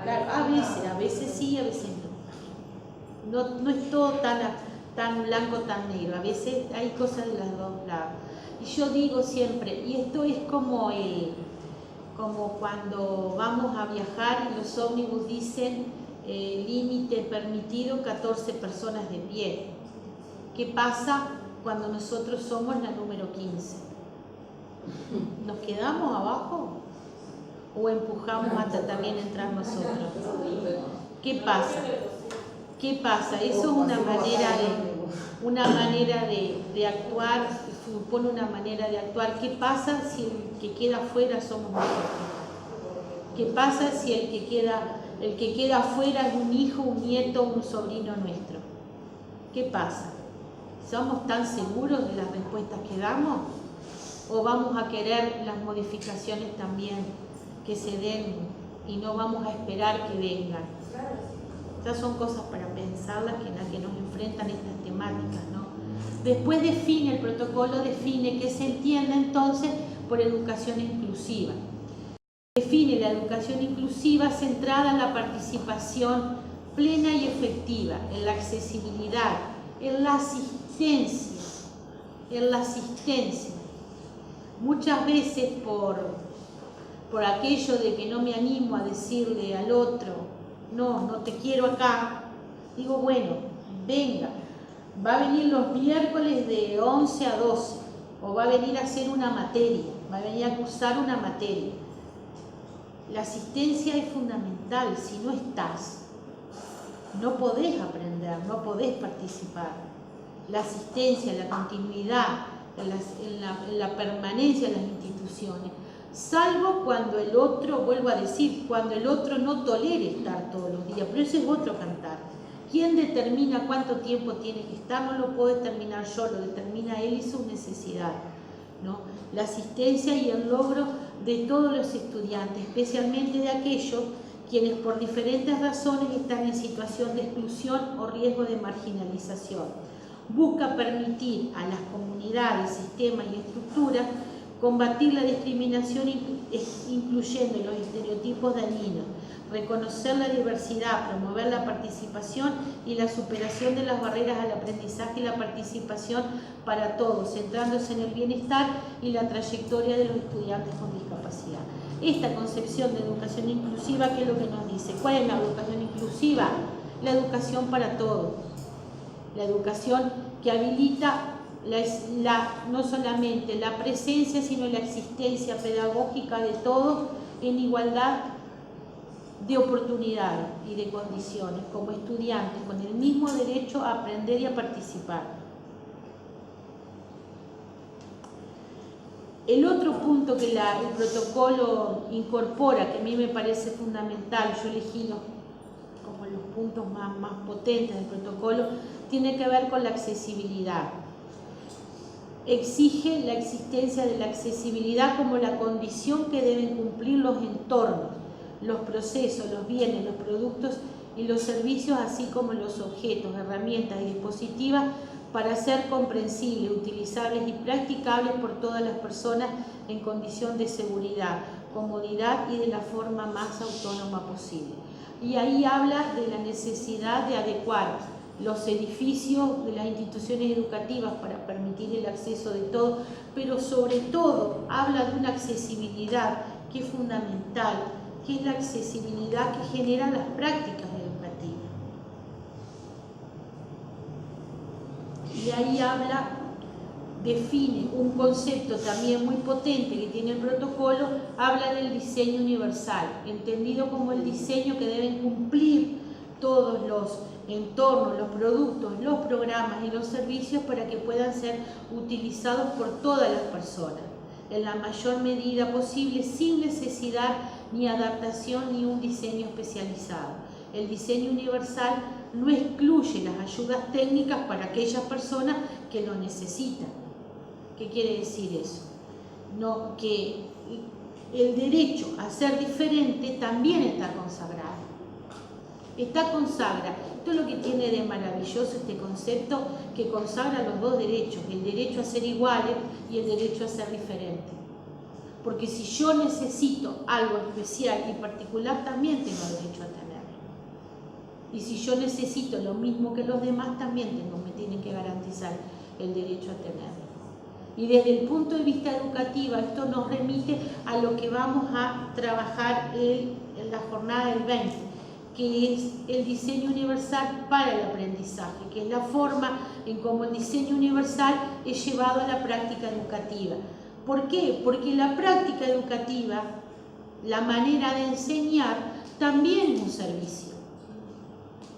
A: Claro, a veces sí, a veces no. No es todo tan blanco, tan negro. A veces hay cosas de las dos lados. Y yo digo siempre, y esto es como cuando vamos a viajar y los ómnibus dicen límite permitido 14 personas de pie. ¿Qué pasa cuando nosotros somos la número 15? ¿Nos quedamos abajo o empujamos hasta también entrar nosotros? ¿Qué pasa? ¿Qué pasa? Eso es una manera de actuar, supone una manera de actuar. ¿Qué pasa si el que queda afuera somos nosotros? ¿Qué pasa si el que queda afuera es un hijo, un nieto, un sobrino nuestro? ¿Qué pasa? ¿Somos tan seguros de las respuestas que damos? ¿O vamos a querer las modificaciones también que se den y no vamos a esperar que vengan? Estas son cosas para pensarlas en las que nos enfrentan estas temáticas, ¿no? Después el protocolo define qué se entiende entonces por educación inclusiva. Define la educación inclusiva centrada en la participación plena y efectiva, en la accesibilidad, en la asistencia. Muchas veces por aquello de que no me animo a decirle al otro, no te quiero acá, digo, bueno, venga, va a venir los miércoles de 11 a 12, o va a venir a hacer una materia, va a venir a cursar una materia. La asistencia es fundamental. Si no estás, no podés aprender, no podés participar. La asistencia, la continuidad, en la permanencia de las instituciones, salvo cuando el otro, vuelvo a decir, cuando el otro no tolere estar todos los días, pero ese es otro cantar. ¿Quién determina cuánto tiempo tiene que estar? No lo puedo determinar yo, lo determina él y su necesidad, ¿no? La asistencia y el logro de todos los estudiantes, especialmente de aquellos quienes por diferentes razones están en situación de exclusión o riesgo de marginalización. Busca permitir a las comunidades, sistemas y estructuras combatir la discriminación incluyendo los estereotipos dañinos, reconocer la diversidad, promover la participación y la superación de las barreras al aprendizaje y la participación para todos, centrándose en el bienestar y la trayectoria de los estudiantes con discapacidad. Esta concepción de educación inclusiva, ¿qué es lo que nos dice? ¿Cuál es la educación inclusiva? La educación para todos. La educación que habilita no solamente la presencia, sino la existencia pedagógica de todos en igualdad de oportunidades y de condiciones, como estudiantes, con el mismo derecho a aprender y a participar. El otro punto que el protocolo incorpora, que a mí me parece fundamental, yo elegí como los puntos más potentes del protocolo, tiene que ver con la accesibilidad. Exige la existencia de la accesibilidad como la condición que deben cumplir los entornos, los procesos, los bienes, los productos y los servicios, así como los objetos, herramientas y dispositivos para ser comprensibles, utilizables y practicables por todas las personas en condición de seguridad, comodidad y de la forma más autónoma posible. Y ahí habla de la necesidad de adecuar los edificios de las instituciones educativas para permitir el acceso de todos, pero sobre todo habla de una accesibilidad que es fundamental, que es la accesibilidad que generan las prácticas educativas. Y ahí define un concepto también muy potente que tiene el protocolo, habla del diseño universal, entendido como el diseño que deben cumplir todos los entornos, los productos, los programas y los servicios para que puedan ser utilizados por todas las personas en la mayor medida posible, sin necesidad ni adaptación ni un diseño especializado. El diseño universal no excluye las ayudas técnicas para aquellas personas que lo necesitan. ¿Qué quiere decir eso? No, que el derecho a ser diferente también está consagrado. Está consagra. Esto es lo que tiene de maravilloso este concepto, que consagra los dos derechos, el derecho a ser iguales y el derecho a ser diferentes. Porque si yo necesito algo especial y particular, también tengo derecho a tenerlo. Y si yo necesito lo mismo que los demás, también me tienen que garantizar el derecho a tenerlo. Y desde el punto de vista educativo, esto nos remite a lo que vamos a trabajar en la jornada del 20, que es el diseño universal para el aprendizaje, que es la forma en cómo el diseño universal es llevado a la práctica educativa. ¿Por qué? Porque la práctica educativa, la manera de enseñar, también es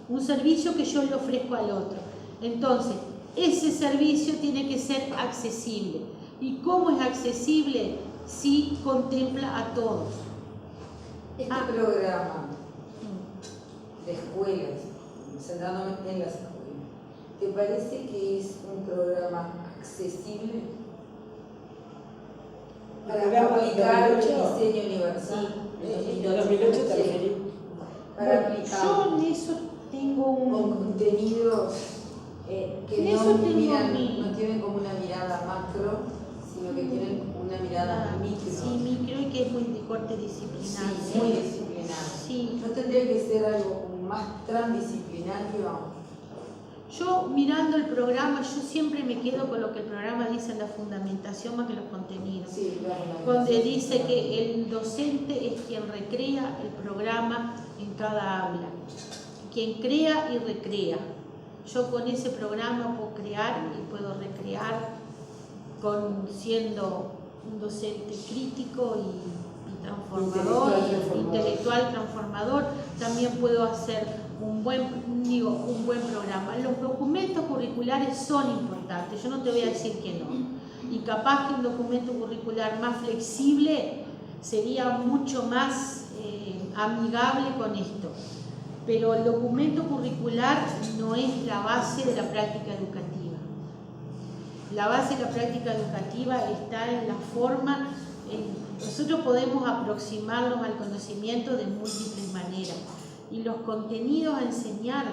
A: un servicio que yo le ofrezco al otro. Entonces, ese servicio tiene que ser accesible. ¿Y cómo es accesible? Si contempla a todos.
C: Este programa de escuelas, centrándome en las escuelas, ¿te parece que es un programa accesible para aplicar el diseño universal?
B: En 2008 te referí.
C: Para aplicar.
A: Yo en eso tengo
C: con contenidos que no tienen como una mirada macro, sino que tienen una mirada micro.
A: Sí, micro, y que es muy de corte disciplinar.
C: Sí, muy disciplinar.
A: Sí.
C: ¿No tendría que ser algo más transdisciplinario?
A: Yo mirando el programa, yo siempre me quedo con lo que el programa dice en la fundamentación más que los contenidos.
C: Sí, claro,
A: Donde dice que el docente es quien recrea el programa en cada aula, quien crea y recrea. Yo con ese programa puedo crear y puedo recrear siendo un docente crítico y transformador, intelectual transformador. También puedo hacer un buen programa. Los documentos curriculares son importantes, yo no te voy a decir que no. Y capaz que un documento curricular más flexible sería mucho más amigable con esto. Pero el documento curricular no es la base de la práctica educativa. La base de la práctica educativa está en la forma. Nosotros podemos aproximarnos al conocimiento de múltiples maneras. Y los contenidos a enseñar,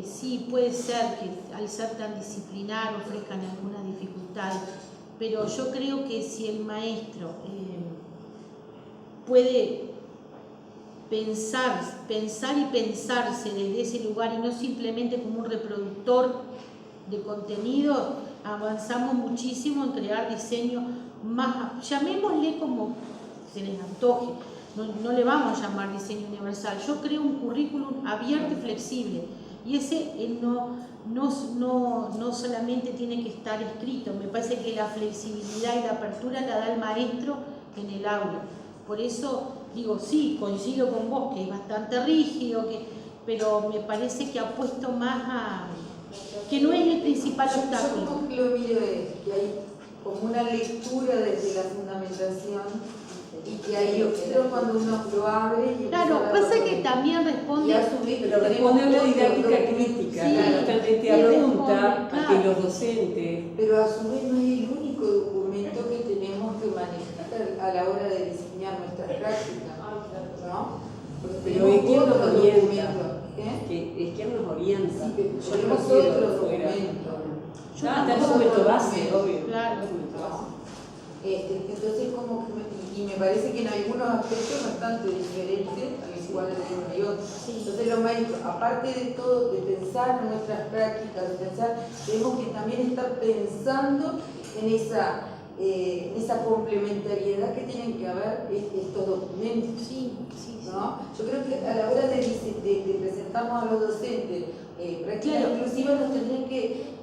A: sí puede ser que al ser tan disciplinar ofrezcan algunas dificultades, pero yo creo que si el maestro puede pensar y pensarse desde ese lugar y no simplemente como un reproductor de contenido, avanzamos muchísimo en crear diseño más, llamémosle como se les antoje. No le vamos a llamar diseño universal. Yo creo un currículum abierto y flexible. Y ese no solamente tiene que estar escrito. Me parece que la flexibilidad y la apertura la da el maestro en el aula. Por eso digo, sí, coincido con vos, que es bastante rígido, pero me parece que ha puesto más a... que no es el principal obstáculo.
C: Yo como que lo miro es que hay como una lectura desde la fundamentación. Y que ahí pero cuando uno lo abre y
A: claro, pasa que también responde
B: pero responde a una didáctica crítica,
A: sí,
B: constantemente apunta a que los docentes,
C: pero a su vez no es el único documento que tenemos que manejar a la hora de diseñar nuestras prácticas, ¿no? Porque
B: pero es quien nos orienta,
C: ¿eh?
B: es quien nos orienta.
C: Sí,
B: yo
C: tenemos
B: no quiero
C: otro
B: fuera.
C: documento.
B: Está el documento base, obvio.
A: Claro.
C: Entonces como que me parece que en algunos aspectos bastante diferentes al cual de uno y otro. Entonces los maestros, aparte de todo, de pensar en nuestras prácticas, tenemos que también estar pensando en esa complementariedad que tienen que haber estos documentos.
A: Sí.
C: ¿No? Yo creo que a la hora de presentarnos a los docentes prácticas inclusivas nos tendrían que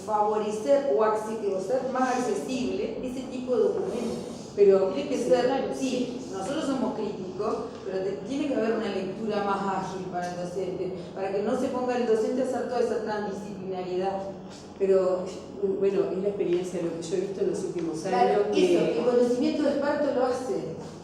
C: favorecer o ser más accesible ese tipo de documentos. Pero tiene que ser, sí, nosotros somos críticos, pero tiene que haber una lectura más ágil para el docente, para que no se ponga el docente a hacer toda esa transdisciplinariedad.
B: Pero bueno, es la experiencia de lo que yo he visto en los últimos años.
C: Claro,
B: que
C: el conocimiento de Esparto lo hace,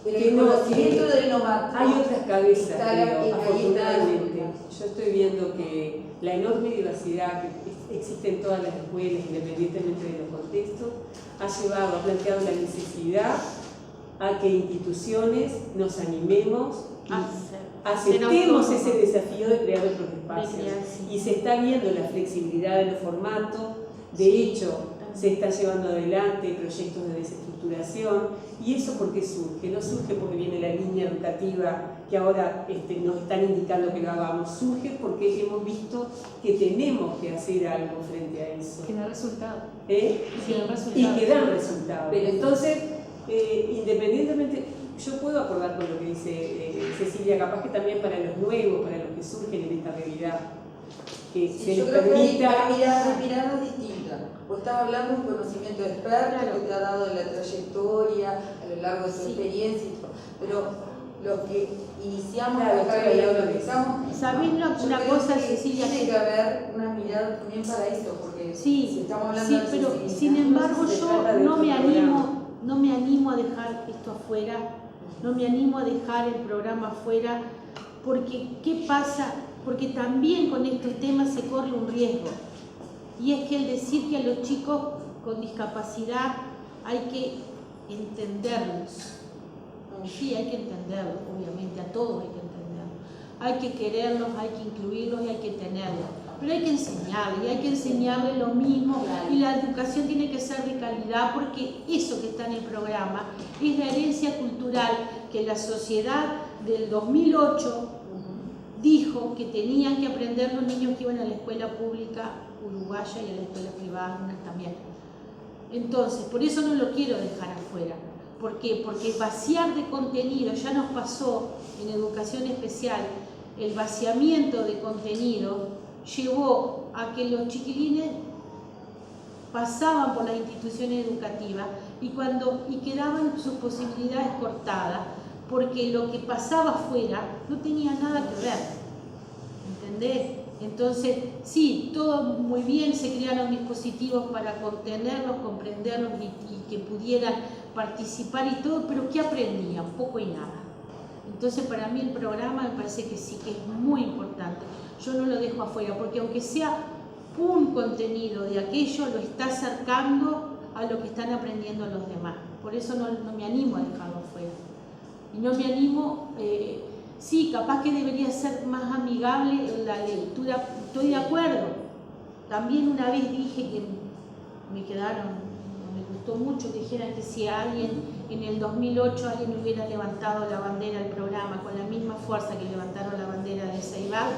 C: pero
B: que
C: el conocimiento del novato.
B: Hay otras cabezas,
C: pero
B: afortunadamente. Yo estoy viendo que la enorme diversidad que existe en todas las escuelas, independientemente de los contextos, ha planteado la necesidad a que instituciones nos animemos y aceptemos ese desafío de crear otros espacios. Y se está viendo la flexibilidad de los formatos, de hecho, se está llevando adelante proyectos de desestructuración. ¿Y eso por qué surge? No surge porque viene la línea educativa que ahora nos están indicando que lo hagamos, surge porque hemos visto que tenemos que hacer algo frente a eso.
G: Que da resultado.
B: Y que dan resultados. Pero entonces, independientemente, yo puedo acordar con lo que dice Cecilia, capaz que también para los nuevos, para los que surgen en esta realidad, que se les permita...
C: Hay miradas distintas. Vos estás hablando de un conocimiento experto que te ha dado la trayectoria a lo largo de su experiencia, pero los que iniciamos la carrera, los que estamos...
A: ¿Sabés una cosa, Cecilia?
C: Tiene que haber una mirada también para eso, porque si estamos hablando de
A: pero sin embargo yo no me animo a dejar esto afuera, no me animo a dejar el programa afuera, porque ¿qué pasa? Porque también con estos temas se corre un riesgo, y es que el decir que a los chicos con discapacidad hay que entenderlos. Sí, hay que entenderlos, obviamente, a todos hay que entenderlos. Hay que quererlos, hay que incluirlos y hay que tenerlos. Pero hay que enseñarles, y hay que enseñarles lo mismo. Y la educación tiene que ser de calidad, porque eso que está en el programa es la herencia cultural que la sociedad del 2008 dijo que tenían que aprender los niños que iban a la escuela pública uruguaya y a la escuela privada, algunas también. Entonces, por eso no lo quiero dejar afuera. ¿Por qué? Porque vaciar de contenido, ya nos pasó en educación especial, el vaciamiento de contenido llevó a que los chiquilines pasaban por las instituciones educativas y quedaban sus posibilidades cortadas, porque lo que pasaba afuera no tenía nada que ver, ¿entendés? Entonces, sí, todo muy bien, se crearon dispositivos para contenerlos, comprenderlos y que pudieran participar y todo, pero ¿qué aprendían? Poco y nada. Entonces, para mí el programa me parece que sí, que es muy importante. Yo no lo dejo afuera, porque aunque sea un contenido de aquello, lo está acercando a lo que están aprendiendo los demás. Por eso no me animo a dejarlo afuera. Y no me animo... sí, capaz que debería ser más amigable la lectura, estoy de acuerdo. También una vez dije que me gustó mucho que dijeran que si alguien en el 2008 alguien hubiera levantado la bandera del programa con la misma fuerza que levantaron la bandera de Ceibal,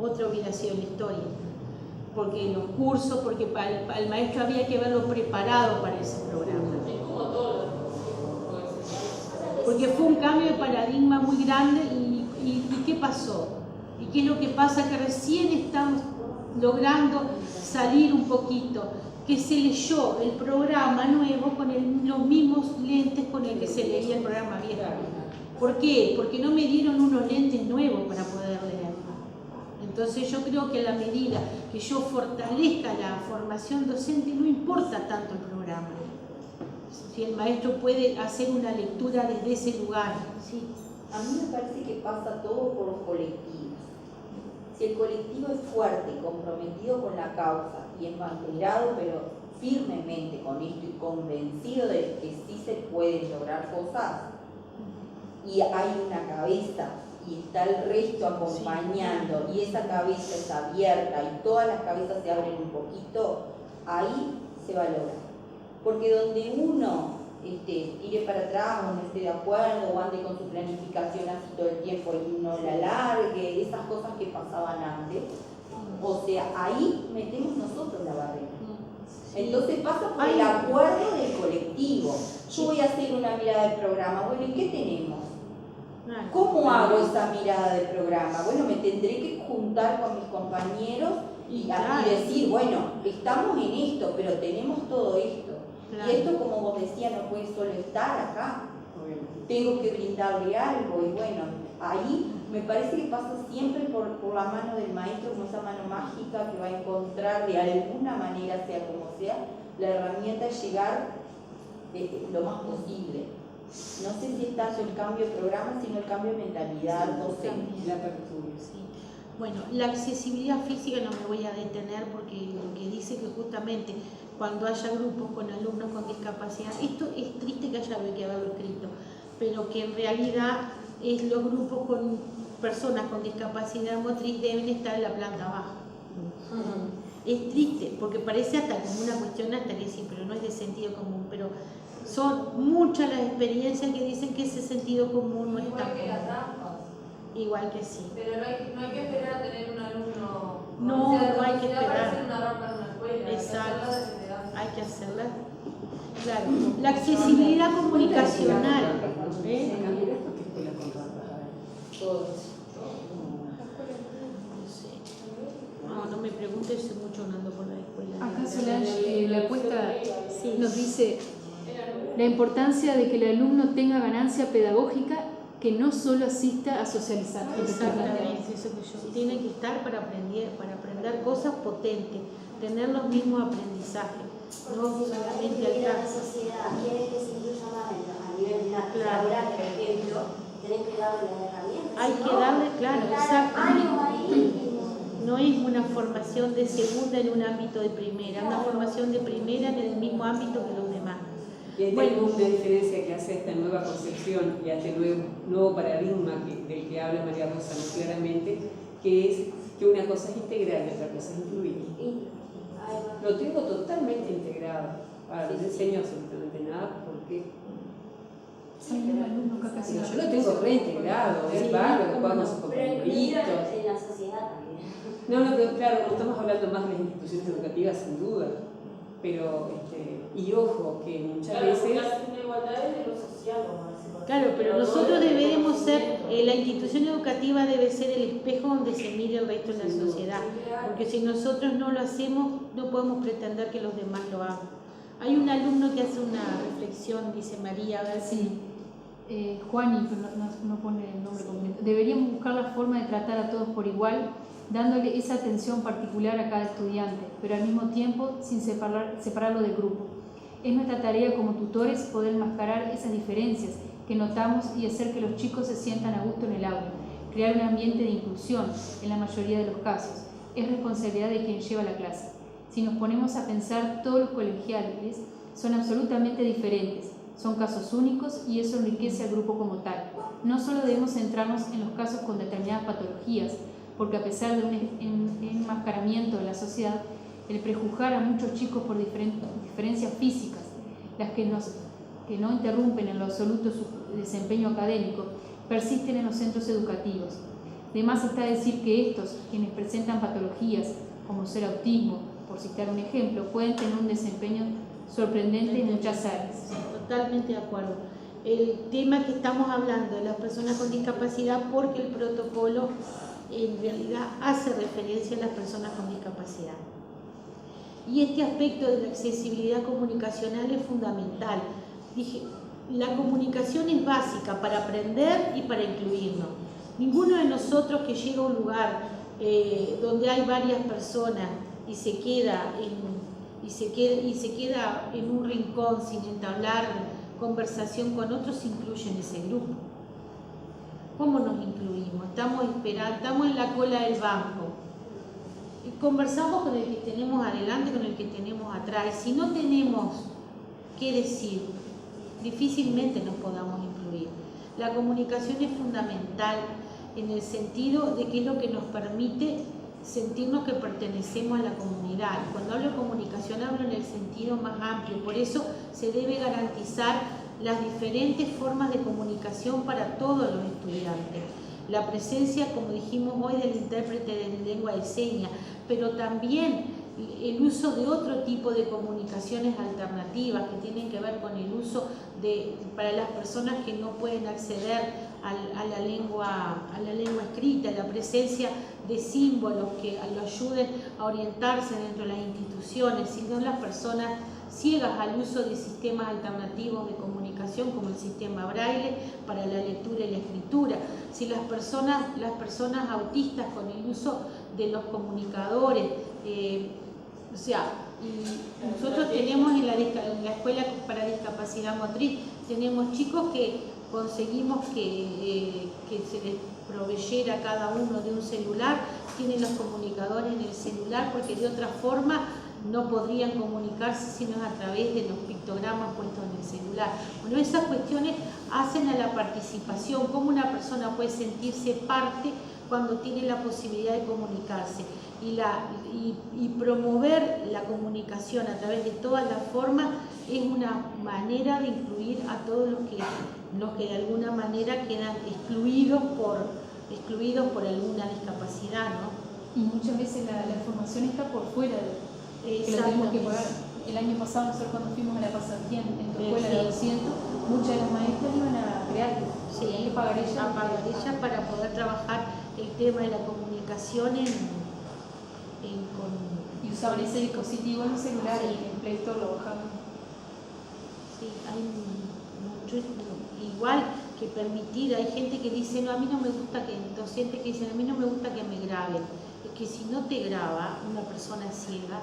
A: otra hubiera sido la historia. Porque los cursos, porque para el maestro había que haberlo preparado para ese programa. Porque fue un cambio de paradigma muy grande y ¿qué pasó? ¿Y qué es lo que pasa? Que recién estamos logrando salir un poquito, que se leyó el programa nuevo con los mismos lentes con el que se leía el programa viejo. ¿Por qué? Porque no me dieron unos lentes nuevos para poder leerlo. Entonces yo creo que a la medida que yo fortalezca la formación docente, no importa tanto el programa. Si el maestro puede hacer una lectura desde ese lugar. ¿Sí?
F: A mí me parece que pasa todo por los colectivos. Si el colectivo es fuerte, comprometido con la causa y embanderado, pero firmemente con esto y convencido de que sí se pueden lograr cosas, y hay una cabeza y está el resto acompañando, y esa cabeza es abierta y todas las cabezas se abren un poquito, ahí se va a lograr. Porque donde uno tire para atrás o no esté de acuerdo o ande con su planificación así todo el tiempo y no la largue, esas cosas que pasaban antes, o sea, ahí metemos nosotros la barrera. Entonces pasa por el acuerdo del colectivo. Yo voy a hacer una mirada del programa, bueno, ¿y qué tenemos? ¿Cómo hago esa mirada de programa? Bueno, me tendré que juntar con mis compañeros y decir, bueno, estamos en esto, pero tenemos todo esto. Claro. Y esto, como vos decías, no puede solo estar acá. Tengo que brindarle algo. Y bueno, ahí me parece que pasa siempre por la mano del maestro, como esa mano mágica que va a encontrar de alguna manera, sea como sea, la herramienta de llegar lo más posible. No sé si es tanto el cambio de programa, sino el cambio de mentalidad docente.
B: La apertura.
A: Sí. Bueno, la accesibilidad física no me voy a detener porque lo que dice que justamente cuando haya grupos con alumnos con discapacidad, esto es triste que haberlo escrito, pero que en realidad los grupos con personas con discapacidad motriz deben estar en la planta baja. Es triste, porque parece hasta como una cuestión hasta que sí, pero no es de sentido común, pero son muchas las experiencias que dicen que ese sentido común no es tan común. Igual que sí.
D: Pero no hay que esperar a tener un alumno.
A: No hay que esperar.
D: Una rampa en una escuela.
A: Exacto. Hay que hacerla. Claro. La accesibilidad comunicacional. No me preguntes, soy mucho andando por la escuela.
G: Acá Solange, la encuesta nos dice la importancia de que el alumno tenga ganancia pedagógica, que no solo asista a socializar.
A: Exactamente, eso que yo. Tiene que estar para aprender cosas potentes, tener los mismos aprendizajes, no solamente al
E: la sociedad quiere que se incluya más a nivel laboral, por ejemplo, tienen que darle las herramientas.
A: Hay que darle, claro, exactamente. No es una formación de segunda en un ámbito de primera, una formación de primera en el mismo ámbito que los demás.
B: Y hay una diferencia que hace esta nueva concepción y este nuevo paradigma del que habla María Rosa muy claramente, que es que una cosa es integral y otra cosa es incluir. Lo tengo totalmente integrado. Ahora, no enseño absolutamente nada porque Yo lo tengo reintegrado, es bárbaro, jugamos con
E: Pero incluir
B: palitos.
E: en la sociedad también.
B: No, pero claro, no estamos hablando más de las instituciones educativas, sin duda. Pero, y ojo, que muchas veces.
D: La igualdad es de lo social, ¿no?
A: Claro, pero nosotros debemos ser, la institución educativa debe ser el espejo donde se mire el resto de la sociedad, porque si nosotros no lo hacemos, no podemos pretender que los demás lo hagan. Hay un alumno que hace una reflexión, dice María, a ver si...
G: Juani, pero no pone el nombre completo. Deberíamos buscar la forma de tratar a todos por igual, dándole esa atención particular a cada estudiante, pero al mismo tiempo sin separarlo del grupo. Es nuestra tarea como tutores poder enmascarar esas diferencias que notamos y hacer que los chicos se sientan a gusto en el aula, crear un ambiente de inclusión en la mayoría de los casos. Es responsabilidad de quien lleva la clase. Si nos ponemos a pensar, todos los colegiales son absolutamente diferentes, son casos únicos y eso enriquece al grupo como tal. No solo debemos centrarnos en los casos con determinadas patologías, porque a pesar de un enmascaramiento de la sociedad, el prejuzgar a muchos chicos por diferencias físicas, las que no interrumpen en lo absoluto su desempeño académico, persisten en los centros educativos. De más está decir que estos, quienes presentan patologías como ser autismo, por citar un ejemplo, pueden tener un desempeño sorprendente en muchas áreas.
A: Totalmente de acuerdo. El tema que estamos hablando de las personas con discapacidad, porque el protocolo en realidad hace referencia a las personas con discapacidad. Y este aspecto de la accesibilidad comunicacional es fundamental. Dije, la comunicación es básica para aprender y para incluirnos. Ninguno de nosotros que llega a un lugar donde hay varias personas y se queda en un rincón sin entablar conversación con otros, se incluye en ese grupo. ¿Cómo nos incluimos? Estamos en la cola del banco. Y conversamos con el que tenemos adelante, con el que tenemos atrás. Si no tenemos qué decir, difícilmente nos podamos incluir. La comunicación es fundamental en el sentido de que es lo que nos permite sentirnos que pertenecemos a la comunidad. Cuando hablo de comunicación hablo en el sentido más amplio, por eso se debe garantizar las diferentes formas de comunicación para todos los estudiantes. La presencia, como dijimos hoy, del intérprete de lengua de señas, pero también el uso de otro tipo de comunicaciones alternativas que tienen que ver con el uso para las personas que no pueden acceder a la lengua escrita, la presencia de símbolos que lo ayuden a orientarse dentro de las instituciones, sino las personas ciegas al uso de sistemas alternativos de comunicación como el sistema Braille para la lectura y la escritura, si las personas autistas con el uso de los comunicadores, y nosotros tenemos en la escuela para discapacidad motriz, tenemos chicos que conseguimos que se les proveyera a cada uno de un celular, tienen los comunicadores en el celular porque de otra forma no podrían comunicarse sino a través de los pictogramas puestos en el celular. Bueno, esas cuestiones hacen a la participación, cómo una persona puede sentirse parte cuando tiene la posibilidad de comunicarse y promover la comunicación a través de todas las formas es una manera de incluir a todos los que de alguna manera quedan excluidos por alguna discapacidad, ¿no?
G: Y muchas veces la información está por fuera que lo tenemos que pagar. El año pasado nosotros cuando fuimos a la pasantía en tu escuela de 200, muchas de las maestras iban a crear, tenían que pagar ellas
A: para poder trabajar el tema de la comunicación
G: y usaban ese dispositivo en el celular y en el Play Store lo bajaban.
A: Sí, hay mucho, igual que permitir, hay gente que dice, no, a mí no me gusta docentes que dicen, a mí no me gusta que me graben. Es que si no te graba una persona ciega,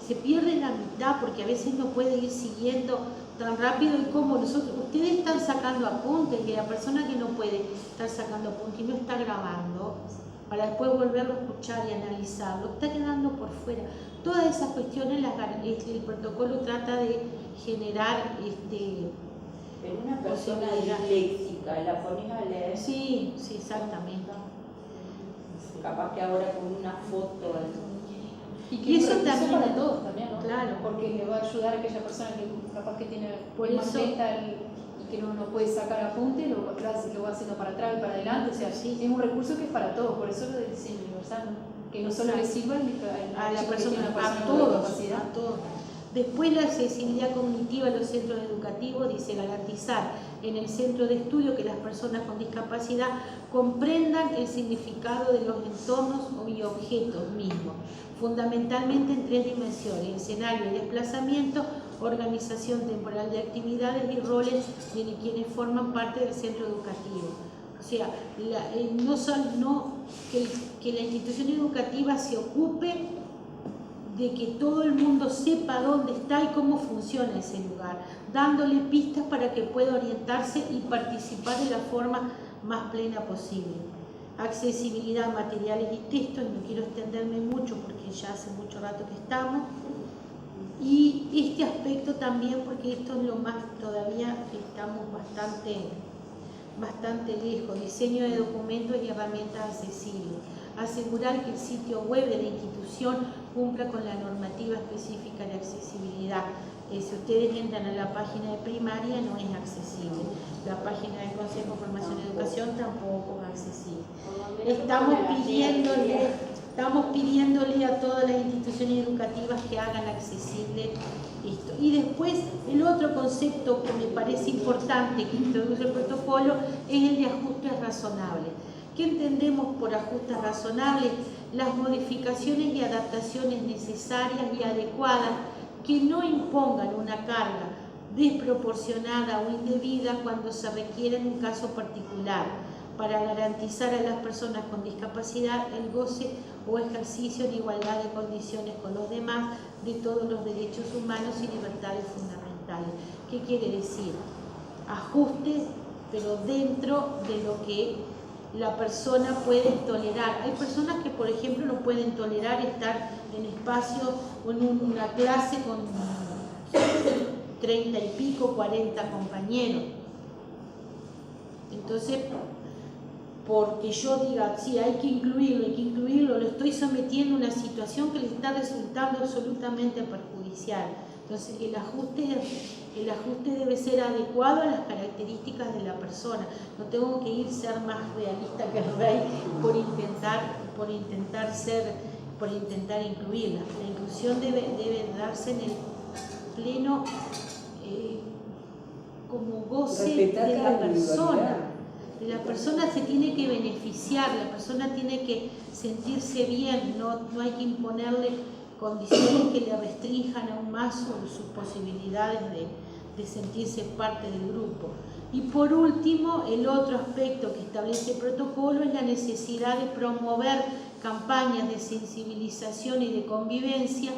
A: se pierde la mitad porque a veces no puede ir siguiendo tan rápido y como ustedes están sacando apuntes y la persona que no puede estar sacando apuntes y no está grabando para después volverlo a escuchar y analizarlo, está quedando por fuera. Todas esas cuestiones el protocolo trata de generar
F: Pero una persona disléxica, ¿la pones a leer?
A: Sí, exactamente.
F: Capaz que ahora con una foto.
G: Y eso también para todos también, ¿no?
A: Claro.
G: Porque le va a ayudar a aquella persona que capaz que tiene
A: por
G: más
A: eso,
G: lenta y que no puede sacar apunte, lo va haciendo para atrás y para adelante, o sea, sí, es un recurso que es para todos, por eso lo del diseño universal, ¿no? Que no solo le sirva
A: a la persona,
G: con
A: todos,
G: discapacidad.
A: a todos. Después la accesibilidad cognitiva en los centros educativos dice garantizar en el centro de estudio que las personas con discapacidad comprendan el significado de los entornos y objetos mismos, fundamentalmente en 3 dimensiones: escenario y desplazamiento, organización temporal de actividades y roles de quienes forman parte del centro educativo. O sea, que la institución educativa se ocupe de que todo el mundo sepa dónde está y cómo funciona ese lugar, dándole pistas para que pueda orientarse y participar de la forma más plena posible. Accesibilidad a materiales y textos, no quiero extenderme mucho porque ya hace mucho rato que estamos. Y este aspecto también, porque esto es lo más, todavía estamos bastante lejos: diseño de documentos y herramientas accesibles. Asegurar que el sitio web de la institución cumpla con la normativa específica de accesibilidad. Si ustedes entran a la página de primaria, no es accesible. La página del Consejo de Formación y Educación tampoco es accesible. Estamos pidiéndole a todas las instituciones educativas que hagan accesible esto. Y después, el otro concepto que me parece importante que introduce el protocolo es el de ajustes razonables. ¿Qué entendemos por ajustes razonables? Las modificaciones y adaptaciones necesarias y adecuadas que no impongan una carga desproporcionada o indebida cuando se requiere en un caso particular, para garantizar a las personas con discapacidad el goce o ejercicio en igualdad de condiciones con los demás de todos los derechos humanos y libertades fundamentales. ¿Qué quiere decir? Ajustes, pero dentro de lo que la persona puede tolerar. Hay personas que, por ejemplo, no pueden tolerar estar en espacio o en una clase con 30 y pico, 40 compañeros. Entonces, porque yo diga, sí, hay que incluirlo, lo estoy sometiendo a una situación que le está resultando absolutamente perjudicial. Entonces, el ajuste debe ser adecuado a las características de la persona. No tengo que ser más realista que el rey por intentar incluirla. La inclusión debe darse en el pleno como goce de la persona. La persona se tiene que beneficiar, la persona tiene que sentirse bien, no hay que imponerle condiciones que le restrinjan aún más sus posibilidades de sentirse parte del grupo. Y por último, el otro aspecto que establece el protocolo es la necesidad de promover campañas de sensibilización y de convivencia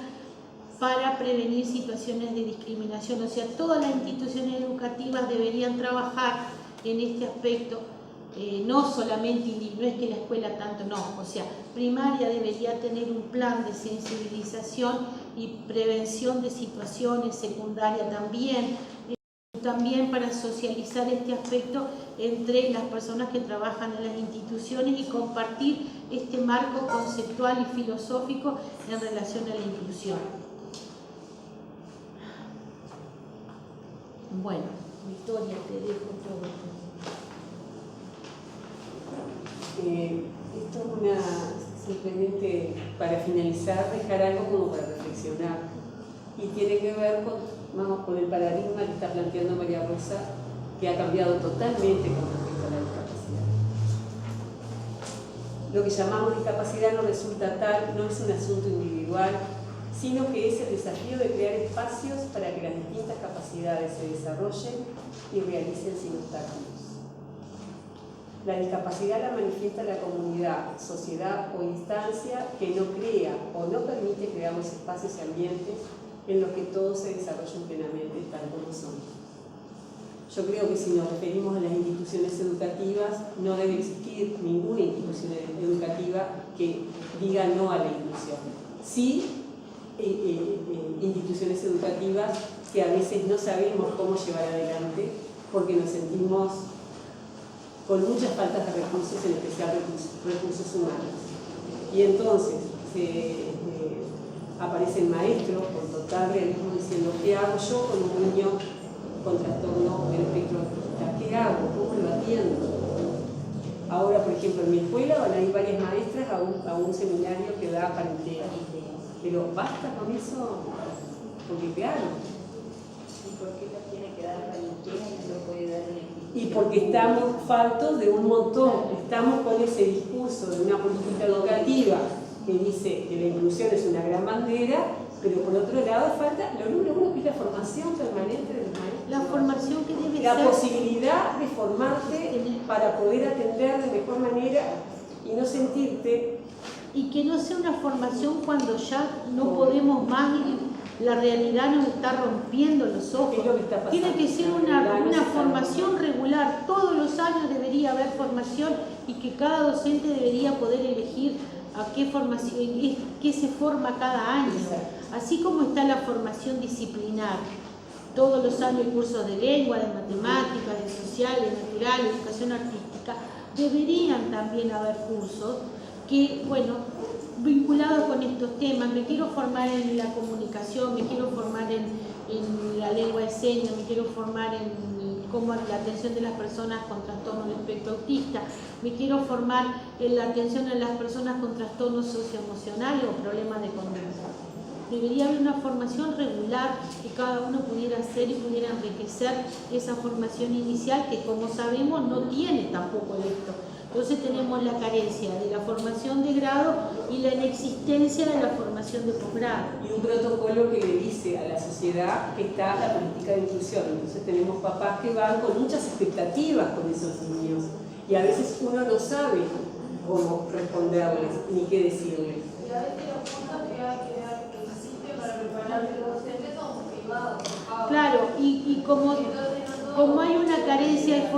A: para prevenir situaciones de discriminación. O sea, todas las instituciones educativas deberían trabajar en este aspecto. No solamente, no es que la escuela tanto, no, o sea, primaria debería tener un plan de sensibilización y prevención de situaciones, secundaria también para socializar este aspecto entre las personas que trabajan en las instituciones y compartir este marco conceptual y filosófico en relación a la inclusión. Bueno, Victoria, te dejo todo esto.
B: Esto es simplemente para finalizar, dejar algo como para reflexionar, y tiene que ver con el paradigma que está planteando María Rosa, que ha cambiado totalmente con respecto a la discapacidad. Lo que llamamos discapacidad no resulta tal, no es un asunto individual, sino que es el desafío de crear espacios para que las distintas capacidades se desarrollen y realicen sin obstáculos. La discapacidad la manifiesta la comunidad, sociedad o instancia que no crea o no permite crear los espacios y ambientes en los que todos se desarrollen plenamente tal como son. Yo creo que si nos referimos a las instituciones educativas, no debe existir ninguna institución educativa que diga no a la inclusión. Sí, instituciones educativas que a veces no sabemos cómo llevar adelante porque nos sentimos con muchas faltas de recursos, en especial recursos humanos. Y entonces aparecen maestros con total realismo diciendo: ¿qué hago yo con un niño con trastorno del espectro ¿qué hago? ¿Cómo lo atiendo? Ahora, por ejemplo, en mi escuela van a ir varias maestras a un seminario que da Parentea. Pero basta con eso, porque claro.
F: ¿Y por qué la tiene que dar Parentea y no lo puede dar en el?
B: Y porque estamos faltos de un montón, estamos con ese discurso de una política educativa que dice que la inclusión es una gran bandera, pero por otro lado falta lo número uno, que es la formación permanente de los maestros.
A: La formación que debe
B: La
A: ser...
B: posibilidad de formarte para poder atender de mejor manera y no sentirte...
A: Y que no sea una formación cuando ya no podemos más y la realidad nos está rompiendo los ojos.
B: Es lo que está pasando.
A: Tiene que ser una formación regular. Todos los años debería haber formación y que cada docente debería poder elegir a qué formación, qué se forma cada año. Así como está la formación disciplinar. Todos los años hay cursos de lengua, de matemáticas, de sociales, naturales, educación artística. Deberían también haber cursos que, bueno, vinculados con estos temas. Me quiero formar en la comunicación, me quiero formar en la lengua de señas, me quiero formar en cómo la atención de las personas con trastorno del espectro autista, me quiero formar en la atención de las personas con trastornos socioemocionales o problemas de conducta. Debería haber una formación regular que cada uno pudiera hacer y pudiera enriquecer esa formación inicial que, como sabemos, no tiene tampoco esto. Entonces tenemos la carencia de la formación de grado y la inexistencia de la formación de posgrado.
B: Y un protocolo que le dice a la sociedad que está la política de inclusión. Entonces tenemos papás que van con muchas expectativas con esos niños y a veces uno no sabe cómo responderles ni qué decirles.
D: Y a veces los fondos que existen para preparar los docentes son privados.
A: Claro, y como hay una carencia de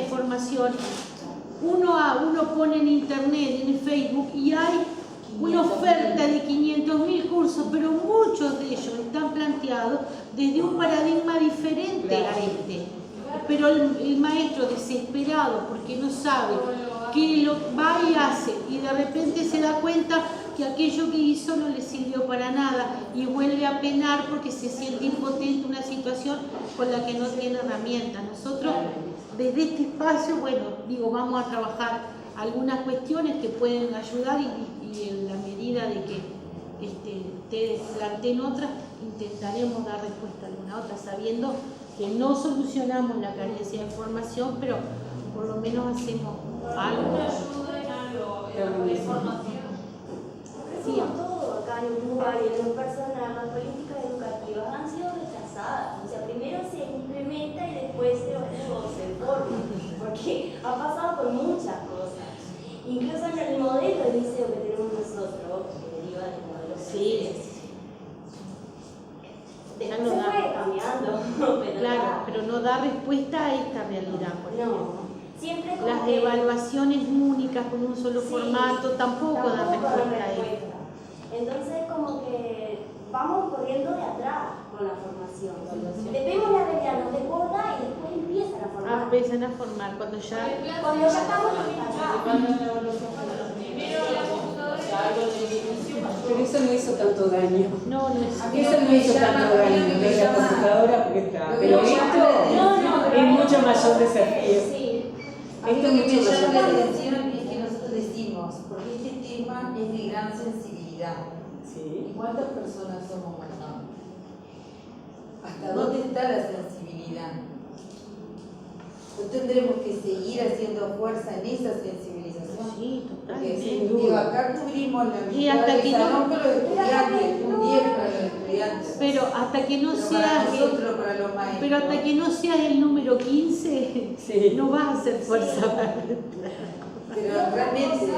A: formación, uno pone en internet, en el Facebook, y hay una oferta de 500.000 cursos, pero muchos de ellos están planteados desde un paradigma diferente a este. Pero el maestro desesperado porque no sabe que lo va y hace, y de repente se da cuenta que aquello que hizo no le sirvió para nada y vuelve a penar porque se siente impotente en una situación con la que no tiene herramientas. Nosotros desde este espacio, vamos a trabajar algunas cuestiones que pueden ayudar y en la medida de que ustedes planteen otras, intentaremos dar respuesta a alguna otra, sabiendo que no solucionamos la carencia de formación, pero por lo menos hacemos algo.
D: Ayuda en algo, de formación.
E: Sí, todo acá en Uruguay, en personas, las políticas educativas han sido rechazadas. O sea, primero se implementa y después se forma, porque ha pasado por muchas cosas. Incluso en el modelo de liceo que tenemos nosotros, que deriva del modelo después se fue cambiando.
A: Pero no da respuesta a esta realidad.
E: Siempre
A: las evaluaciones únicas con un solo formato tampoco dan respuesta a esto.
E: Entonces como que vamos corriendo de atrás con la formación. Vemos la realidad, nos desborda y después empiezan a formar.
A: Empiezan a formar cuando ya
E: estamos
D: primero la computadora.
B: Pero eso no hizo tanto daño.
A: No
B: Eso no hizo tanto daño. La computadora porque está. Pero esto es mucho mayor desafío.
C: A mí lo que me llama la atención es que nosotros decimos, porque este tema es de gran sensibilidad.
B: Sí.
C: ¿Y cuántas personas somos acá? ¿Hasta dónde está la sensibilidad? No tendremos que seguir haciendo fuerza en esa sensibilización.
A: Sí,
C: Porque
A: totalmente.
C: acá cubrimos la
A: Y
C: mitad
A: hasta
C: del
A: que
C: salón
A: no-
C: para los estudiantes, un 10 para los estudiantes.
A: Pero hasta que no
C: Pero
A: seas
C: para nosotros, para los maestros.
A: pero hasta que no seas el número 15,
B: Sí.
A: no vas a hacer fuerza para
C: Pero realmente,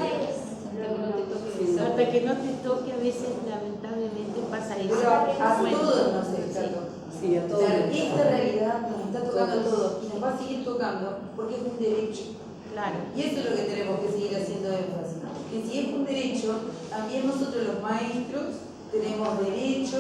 A: hasta que no te toque, a veces lamentablemente pasa eso.
C: pero a
A: Bueno,
C: todos nos está tocando.
B: Sí, a
C: O
B: todos.
C: sea, esta realidad nos está tocando a todos y nos va a seguir tocando porque es un derecho.
A: claro.
C: Y eso es lo que tenemos que seguir haciendo énfasis. Que si es un derecho, también nosotros los maestros tenemos derecho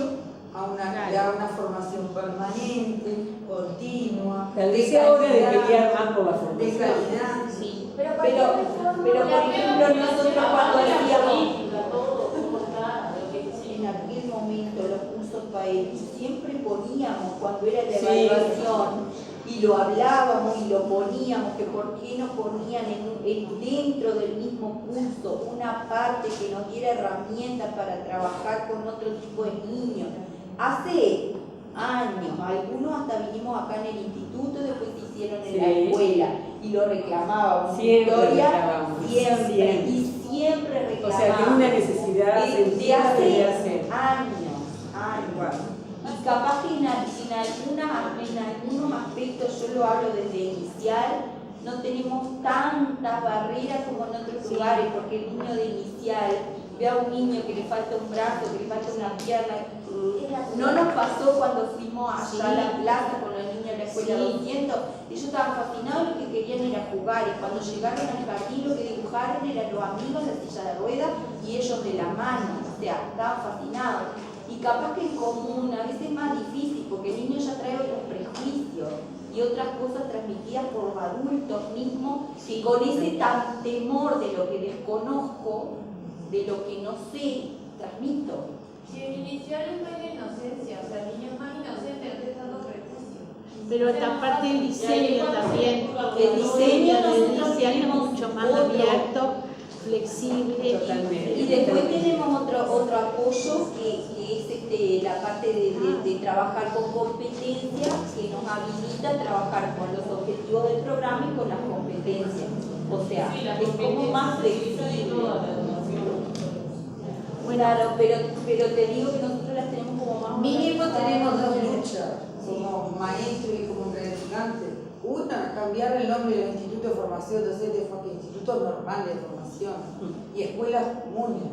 C: a una formación permanente, continua,
B: Tal vez sea hora de pelear más por la
C: de
B: formación.
C: calidad.
A: Sí.
F: Pero por ejemplo, nosotros cuando hacíamos
E: todo,
F: en aquel momento los cursos Paez, y siempre poníamos cuando era la evaluación, y lo hablábamos y lo poníamos, que por qué nos ponían dentro del mismo curso una parte que nos diera herramientas para trabajar con otro tipo de niños. Hace años, algunos hasta vinimos acá en el instituto, después se hicieron en la escuela y lo reclamábamos.
B: Siempre
F: Siempre reclamábamos.
B: O sea, que una necesidad
F: de hace
B: hacer.
F: años. Y capaz que en algunos aspectos, yo lo hablo desde inicial, no tenemos tantas barreras como en otros lugares, porque el niño de inicial ve a un niño que le falta un brazo, que le falta una pierna. No nos pasó cuando fuimos allá a la plaza con los niños de la escuela 200, ellos estaban fascinados, lo que querían era jugar, y cuando llegaron al jardín lo que dibujaron eran los amigos, la silla de ruedas y ellos de la mano, o sea, estaban fascinados. Y capaz que en común a veces es más difícil porque el niño ya trae otros prejuicios y otras cosas transmitidas por los adultos mismos, que con ese temor de lo que desconozco, de lo que no sé, transmito.
D: Si el inicial es más la inocencia, o sea, el niño es más inocente, no te está dando prejuicio.
A: Pero aparte el diseño también,
F: El diseño
A: del inicial es mucho más abierto, flexible.
B: Totalmente.
F: Y después tenemos otro apoyo que es la parte de trabajar con competencias, que nos habilita a trabajar con los objetivos del programa y con las competencias. O sea, es como más flexible. Claro, pero te digo que nosotros las tenemos como más...
C: Mínimo tenemos dos luchas, como maestro y como practicante. Una, cambiar el nombre de los institutos de formación docente, institutos normales de formación y escuelas comunes.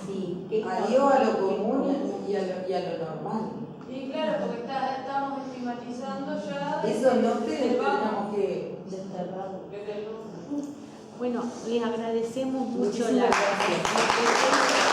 F: Sí,
C: Adiós a lo común y a lo normal.
D: Y claro, porque estamos estigmatizando ya...
C: Eso no tenemos que
F: desterrar.
A: Bueno, les agradecemos mucho
C: Muchísimas gracias.